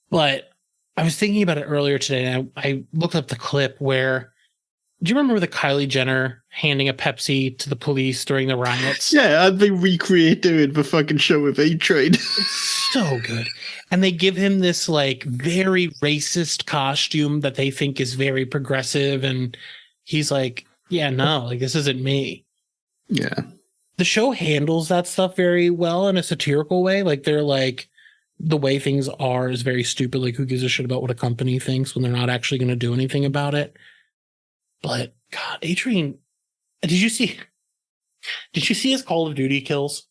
But I was thinking about it earlier today, and I looked up the clip where, do you remember the Kylie Jenner handing a Pepsi to the police during the riots? Yeah, and they recreated the fucking show with A-Train. It's so good. And they give him this like very racist costume that they think is very progressive. And he's like, yeah, no, like, this isn't me. Yeah. The show handles that stuff very well in a satirical way. Like, they're like, the way things are is very stupid. Like, who gives a shit about what a company thinks when they're not actually going to do anything about it? But God, A-Train, did you see his Call of Duty kills?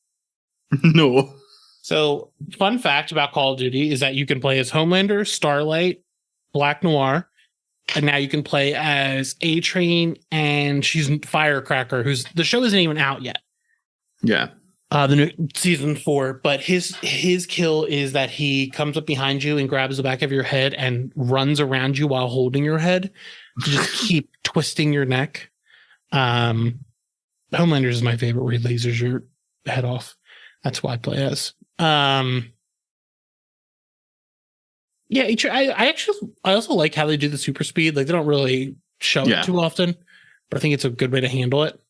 No. So, fun fact about Call of Duty is that you can play as Homelander, Starlight, Black Noir, and now you can play as A-Train, and she's Firecracker, the show isn't even out yet. Yeah. The new season 4, but his kill is that he comes up behind you and grabs the back of your head and runs around you while holding your head to just keep twisting your neck. Homelander is my favorite, where he lasers your head off. That's why I play as. Yeah, I also like how they do the super speed. Like, they don't really show it too often, but I think it's a good way to handle it.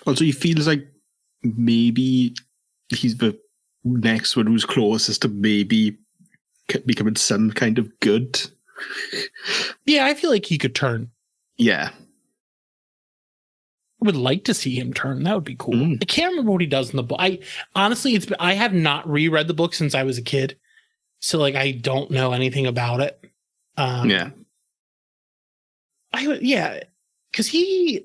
Also, he feels like maybe he's the next one who's closest to maybe becoming some kind of good. Yeah, I feel like he could turn. Yeah. would like to see him turn. That would be cool. Mm. I can't remember what he does in the book. I have not reread the book since I was a kid, so like I don't know anything about it. Yeah. Because he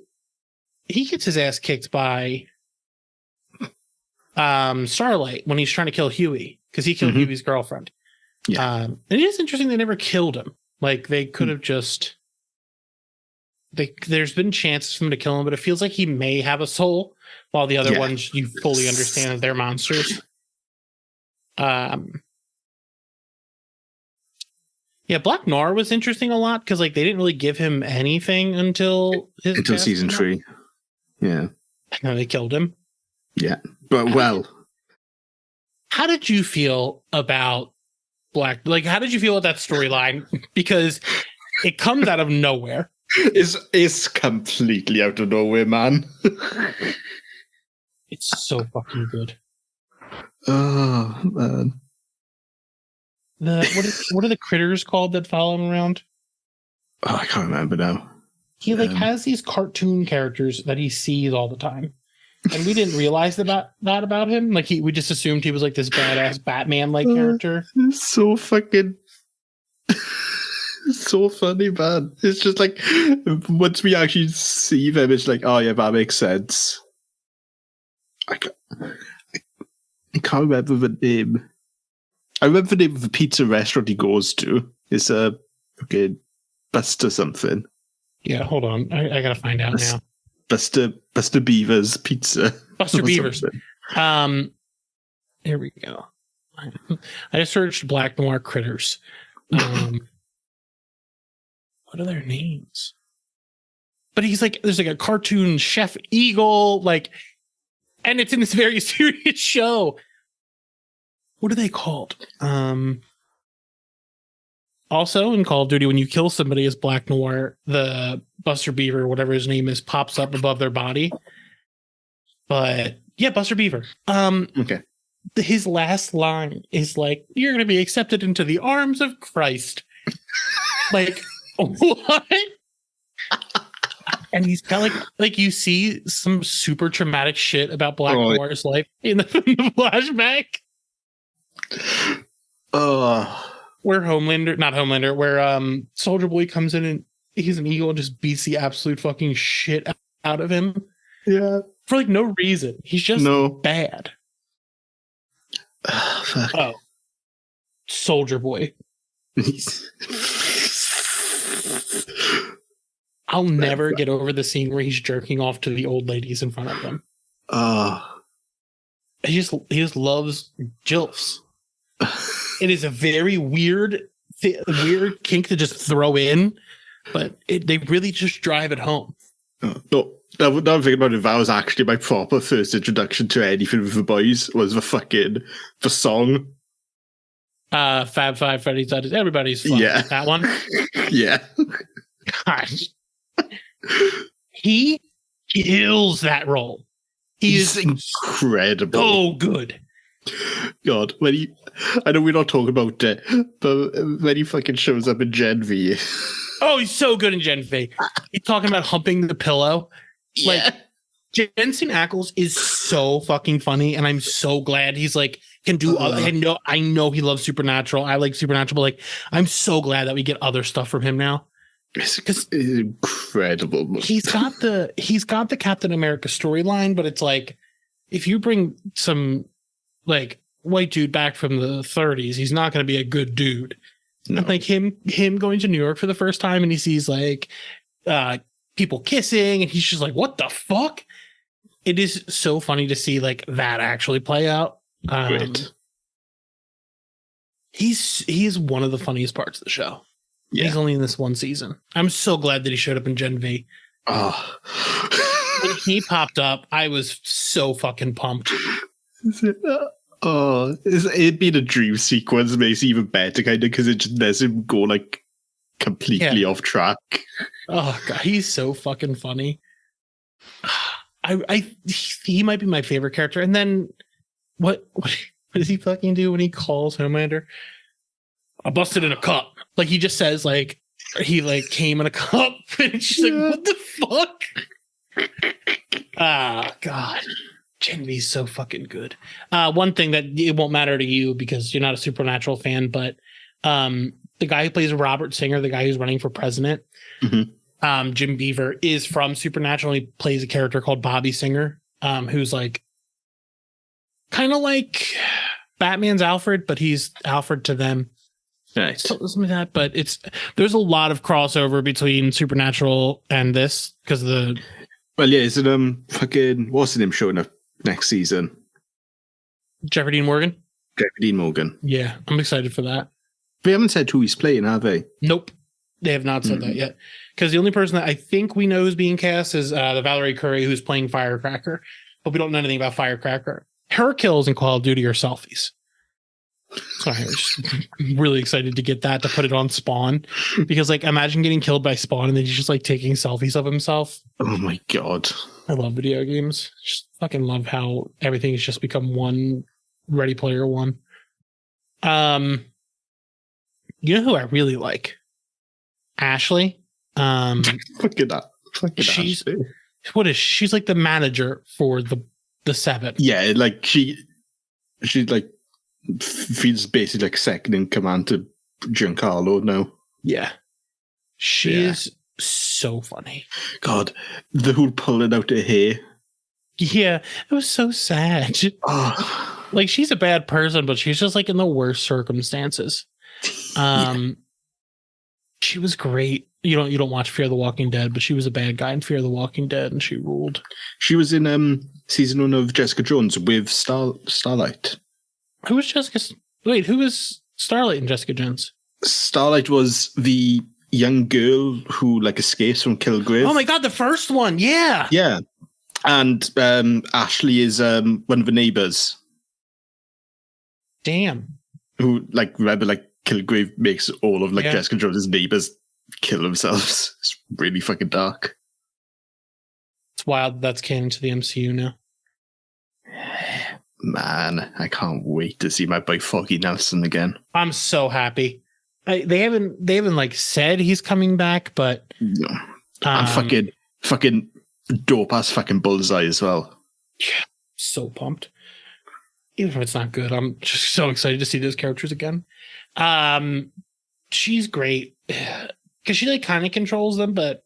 gets his ass kicked by Starlight when he's trying to kill Huey, because he killed Huey's girlfriend. Yeah. And it is interesting they never killed him. Like they could have just. There's been chances for him to kill him, but it feels like he may have a soul, while the other ones you fully understand that they're monsters. Yeah, Black Noir was interesting a lot because like they didn't really give him anything until season 3. Yeah. And then they killed him. Yeah. But well. How did you feel about how did you feel about that storyline? Because it comes out of nowhere. It's completely out of nowhere, man. It's so fucking good. Oh, man. What are the critters called that follow him around? Oh, I can't remember now. He has these cartoon characters that he sees all the time, and we didn't realize that about him. Like we just assumed he was like this badass Batman like character. It's so fucking so funny, man. It's just like once we actually see them, it's like, oh yeah, that makes sense. I can't remember the name. I remember the name of the pizza restaurant he goes to. It's okay, Buster something. Yeah, hold on. I gotta find out now. Buster Beaver's Pizza. Buster Beaver's. Here we go. I just searched Black Noir critters. What are their names? But he's like, there's like a cartoon Chef Eagle, like, and it's in this very serious show. What are they called? Also in Call of Duty, when you kill somebody as Black Noir, the Buster Beaver, whatever his name is, pops up above their body. But yeah, Buster Beaver. Okay. His last line is like, "You're going to be accepted into the arms of Christ." Like, what? And he's got like you see some super traumatic shit about Black Noir's life in the flashback. Where Soldier Boy comes in and he's an eagle and just beats the absolute fucking shit out of him. Yeah. For like no reason. He's just bad. Fuck. Oh. Soldier Boy. I'll never get over the scene where he's jerking off to the old ladies in front of them. He just loves GILFs. It is a very weird kink to just throw in, but they really just drive it home. No, now I'm thinking about it. That was actually my proper first introduction to anything with the boys. Was the song. Fab Five Freddy's Dead. Everybody's fun. Yeah, that one. Yeah. Gosh, he kills that role. He's incredible. So good. God, I know we're not talking about it, but when he fucking shows up in Gen V. Oh, he's so good in Gen V. He's talking about humping the pillow. Yeah. Like, Jensen Ackles is so fucking funny, and I'm so glad he's like can do. I know he loves Supernatural. I like Supernatural, but like I'm so glad that we get other stuff from him now. It's incredible. He's got the Captain America storyline, but it's like if you bring some like white dude back from the 30s, he's not going to be a good dude. No. And like him going to New York for the first time, and he sees like people kissing, and he's just like, "What the fuck?" It is so funny to see like that actually play out. Great. He's one of the funniest parts of the show. Yeah. He's only in this one season. I'm so glad that he showed up in Gen V. Oh. When he popped up, I was so fucking pumped. It'd been a dream sequence makes it even better, kind of, because it just lets him go like completely off track. Oh god, he's so fucking funny. He might be my favorite character. And then what does he fucking do when he calls Homelander? I busted in a cup. Like he just says like he like came in a cup, and she's like, what the fuck? God. Gen V's so fucking good. One thing that it won't matter to you because you're not a Supernatural fan, but the guy who plays Robert Singer, the guy who's running for president, Jim Beaver, is from Supernatural. He plays a character called Bobby Singer, who's like kind of like Batman's Alfred, but he's Alfred to them. Nice. Something like that. But there's a lot of crossover between Supernatural and this because the. Well, yeah, is it fucking what's the name showing up next season? Jeffrey Dean Morgan. Jeffrey Dean Morgan. Yeah, I'm excited for that. They haven't said who he's playing, have they? Nope, they have not said that yet. Because the only person that I think we know who's being cast is the Valerie Curry who's playing Firecracker, but we don't know anything about Firecracker. Her kills in Call of Duty are selfies. So I'm really excited to get that to put it on Spawn because like imagine getting killed by Spawn and then he's just like taking selfies of himself. Oh my god. I love video games. Just fucking love how everything has just become one Ready Player One. You know who I really like? Ashley. Look at that. She's what is she's like the manager for the Seven. Yeah, like she like feels basically like second in command to Giancarlo now. Yeah. She is so funny. God, the whole pulling out her hair. Yeah, it was so sad. Oh. Like she's a bad person, but she's just like in the worst circumstances. She was great. You don't watch Fear the Walking Dead, but she was a bad guy in Fear the Walking Dead, and she ruled. She was in season 1 of Jessica Jones with Starlight. Who was Jessica? Wait, who was Starlight in Jessica Jones? Starlight was the young girl who like escapes from Kilgrave. Oh my god, the first one, yeah. Yeah. And Ashley is one of the neighbors. Damn. Who like remember like Kilgrave makes all of like Yeah. Jessica Jones' neighbors kill themselves. It's really fucking dark. It's wild that's canon to the MCU now. Man, I can't wait to see my boy Foggy Nelson again. I'm so happy. They haven't like said he's coming back, but And fucking dope ass fucking Bullseye as well. Yeah, so pumped. Even if it's not good, I'm just so excited to see those characters again. She's great because she like kind of controls them, but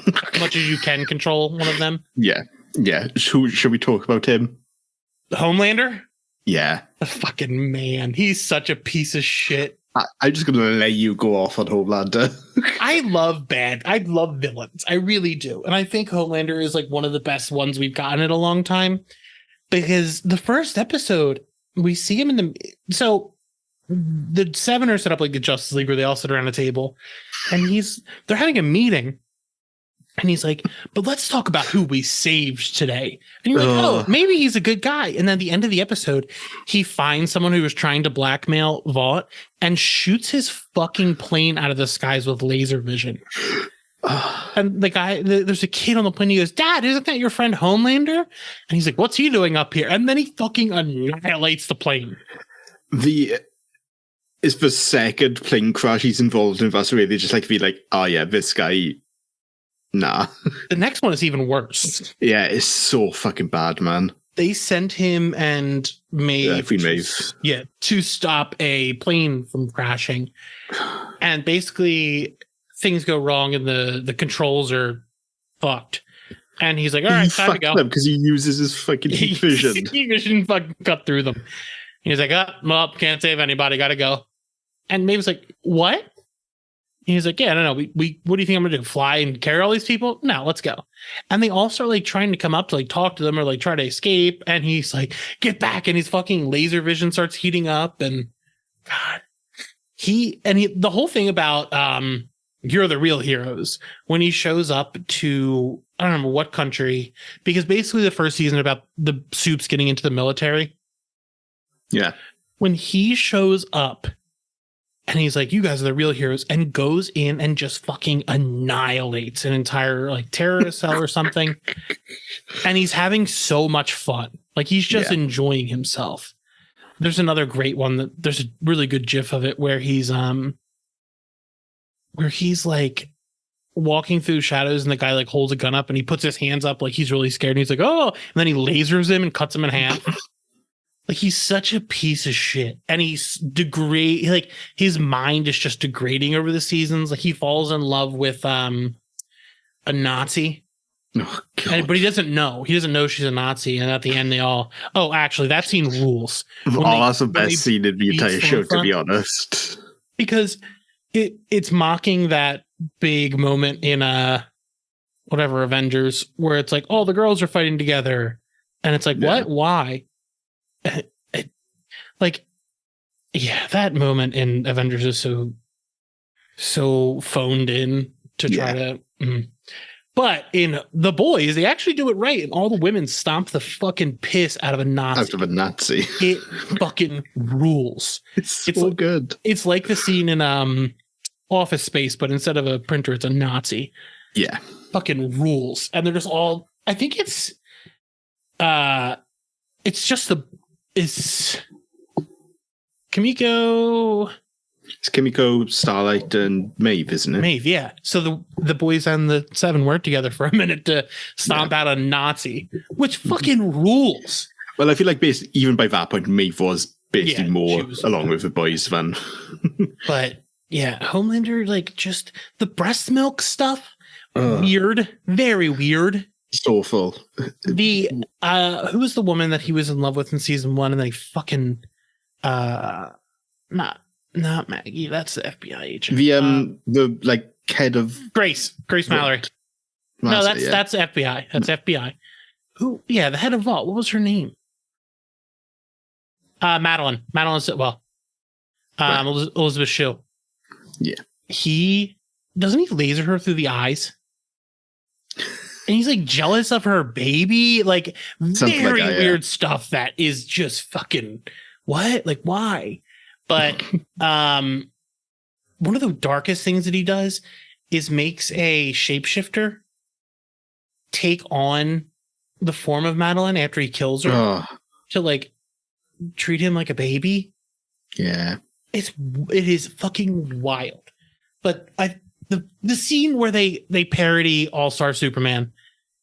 as much as you can control one of them. Yeah. Should we talk about him? The Homelander, Yeah. the fucking man. He's such a piece of shit. I'm just gonna let you go off on Homelander. I love villains. I really do. And I think Homelander is like one of the best ones we've gotten in a long time because the first episode we see him so the Seven are set up like the Justice League where they all sit around a table and they're having a meeting and he's like, but let's talk about who we saved today. And you're like, oh, maybe he's a good guy. And then at the end of the episode, he finds someone who was trying to blackmail Vought and shoots his fucking plane out of the skies with laser vision. And the guy, there's a kid on the plane. He goes, Dad, isn't that your friend Homelander? And he's like, what's he doing up here? And then he fucking annihilates the plane. It's the second plane crash he's involved in. That's where they just like be like, oh yeah, this guy. Nah. The next one is even worse. Yeah, it's so fucking bad, man. They sent him and Maeve to stop a plane from crashing. And basically things go wrong and the controls are fucked. And he's like, all right, time to go. Because he uses his fucking heat vision. Heat vision fucking cut through them. He's like, well, can't save anybody, gotta go. And Maeve's like, what? And he's like, yeah, no. We what do you think I'm gonna do? Fly and carry all these people? No, let's go. And they all start like trying to come up to like talk to them or like try to escape. And he's like, get back. And his fucking laser vision starts heating up. And God, the whole thing about you're the real heroes when he shows up to I don't remember what country, because basically the first season about the Supes getting into the military. Yeah. When he shows up and he's like, you guys are the real heroes, and goes in and just fucking annihilates an entire like terrorist cell or something. And he's having so much fun. Like he's just enjoying himself. There's another great one there's a really good gif of it where he's like walking through shadows and the guy like holds a gun up and he puts his hands up like he's really scared and he's like, oh, and then he lasers him and cuts him in half. Like he's such a piece of shit. And he's like his mind is just degrading over the seasons. Like he falls in love with a Nazi. Oh, God. But he doesn't know. He doesn't know she's a Nazi. And at the end, actually, that scene rules. That's the best scene in the entire show, to be honest. Because it's mocking that big moment in Avengers, where it's like, oh, the girls are fighting together. And it's like, what? Why? Like, yeah, that moment in Avengers is so phoned in to try to. But in The Boys, they actually do it right, and all the women stomp the fucking piss out of a Nazi. Out of a Nazi. It fucking rules. It's so good. It's like the scene in Office Space, but instead of a printer, it's a Nazi. Yeah. Fucking rules. And they're just all, I think it's Kimiko. It's Kimiko, Starlight, and Maeve, isn't it? Maeve, yeah. So the boys and the Seven worked together for a minute to stomp out a Nazi, which fucking rules. Well, I feel like even by that point, Maeve was basically more along with the boys than. But yeah, Homelander, like just the breast milk stuff, weird, very weird. It's awful. The who was the woman that he was in love with in season 1, and they fucking not Maggie. That's the FBI agent. The like head of Grace Mallory. No, that's FBI. That's FBI. Who? Yeah, the head of Vault. What was her name? Madeline Sitwell. Elizabeth Shue. Yeah. He laser her through the eyes, and he's like jealous of her baby. Like very weird stuff that is just fucking what? Like why? But one of the darkest things that he does is makes a shapeshifter take on the form of Madeline after he kills her to like treat him like a baby. Yeah. It is fucking wild. But the scene where they parody All-Star Superman,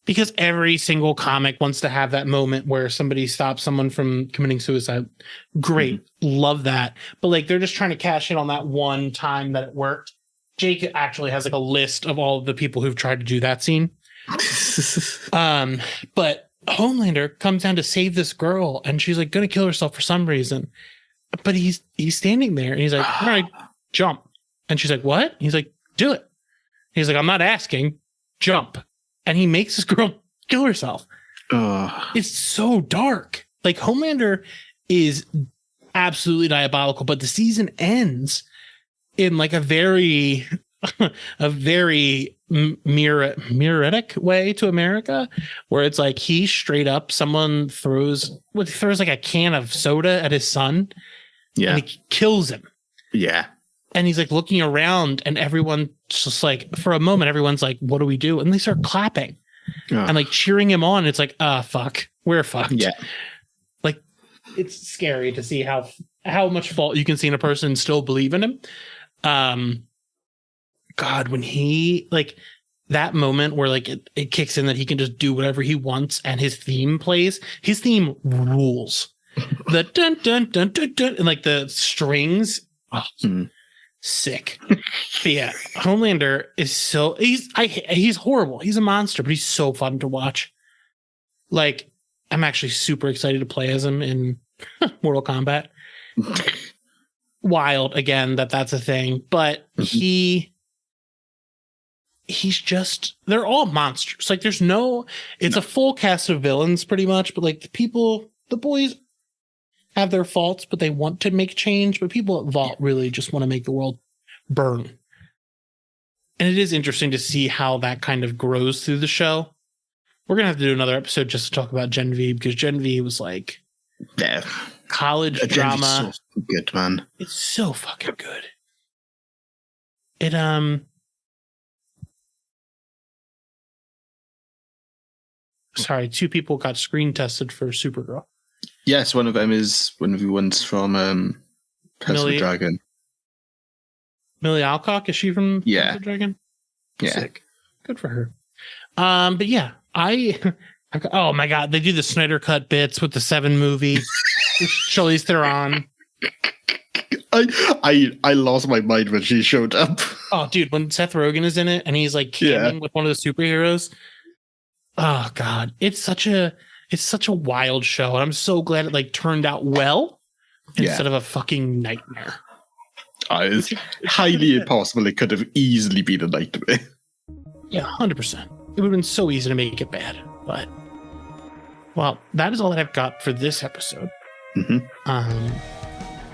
because every single comic wants to have that moment where somebody stops someone from committing suicide. Great. Love that. But like, they're just trying to cash in on that one time that it worked. Jake actually has like a list of all of the people who've tried to do that scene. But Homelander comes down to save this girl, and she's like going to kill herself for some reason. But he's standing there and he's like, all right, jump. And she's like, what? He's like, do it. He's like, I'm not asking, jump. And he makes this girl kill herself. It's so dark. Like Homelander is absolutely diabolical, but the season ends in like a very mirroretic way to America, where it's like he straight up, someone throws like a can of soda at his son. Yeah. And he kills him. Yeah. And he's like looking around, and everyone just like, for a moment, everyone's like, what do we do? And they start clapping and like cheering him on. It's like, fuck, we're fucked. Yeah. Like, it's scary to see how much fault you can see in a person and still believe in him. God, when he like that moment where like it kicks in that he can just do whatever he wants, and his theme plays, his theme rules. The dun dun dun dun dun, and like the strings. Sick. Yeah, Homelander is he's horrible. He's a monster, but he's so fun to watch. Like, I'm actually super excited to play as him in Mortal Kombat. Wild again that's a thing, but he's just, they're all monsters. Like it's a full cast of villains pretty much, but like the boys have their faults, but they want to make change. But people at Vault really just want to make the world burn. And it is interesting to see how that kind of grows through the show. We're going to have to do another episode just to talk about Gen V, because Gen V was like college drama. So good, man. It's so fucking good. It, sorry, 2 people got screen tested for Supergirl. Yes, one of them is one of the ones from House of the Dragon. Millie Alcock, is she from House of the Dragon? Yeah. Sick. Good for her. But yeah, oh my God, they do the Snyder Cut bits with the 7 movie. Charlize Theron. I lost my mind when she showed up. Oh, dude, when Seth Rogen is in it and he's like camming with one of the superheroes. Oh God, it's such a wild show, and I'm so glad it like turned out well instead of a fucking nightmare. It's highly impossible. It could have easily been a nightmare. Yeah, 100%. It would have been so easy to make it bad, but well, that is all that I've got for this episode.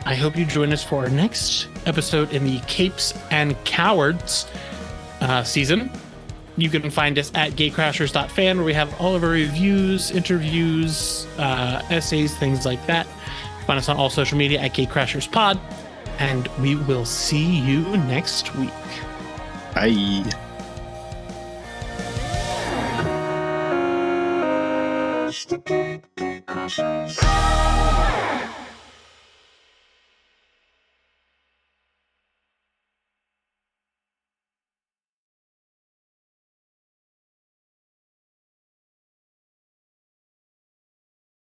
I hope you join us for our next episode in the Capes and Cowards season. You can find us at GateCrashers.fan, where we have all of our reviews, interviews, essays, things like that. Find us on all social media at GateCrashersPod, and we will see you next week. Bye. GateCrashers.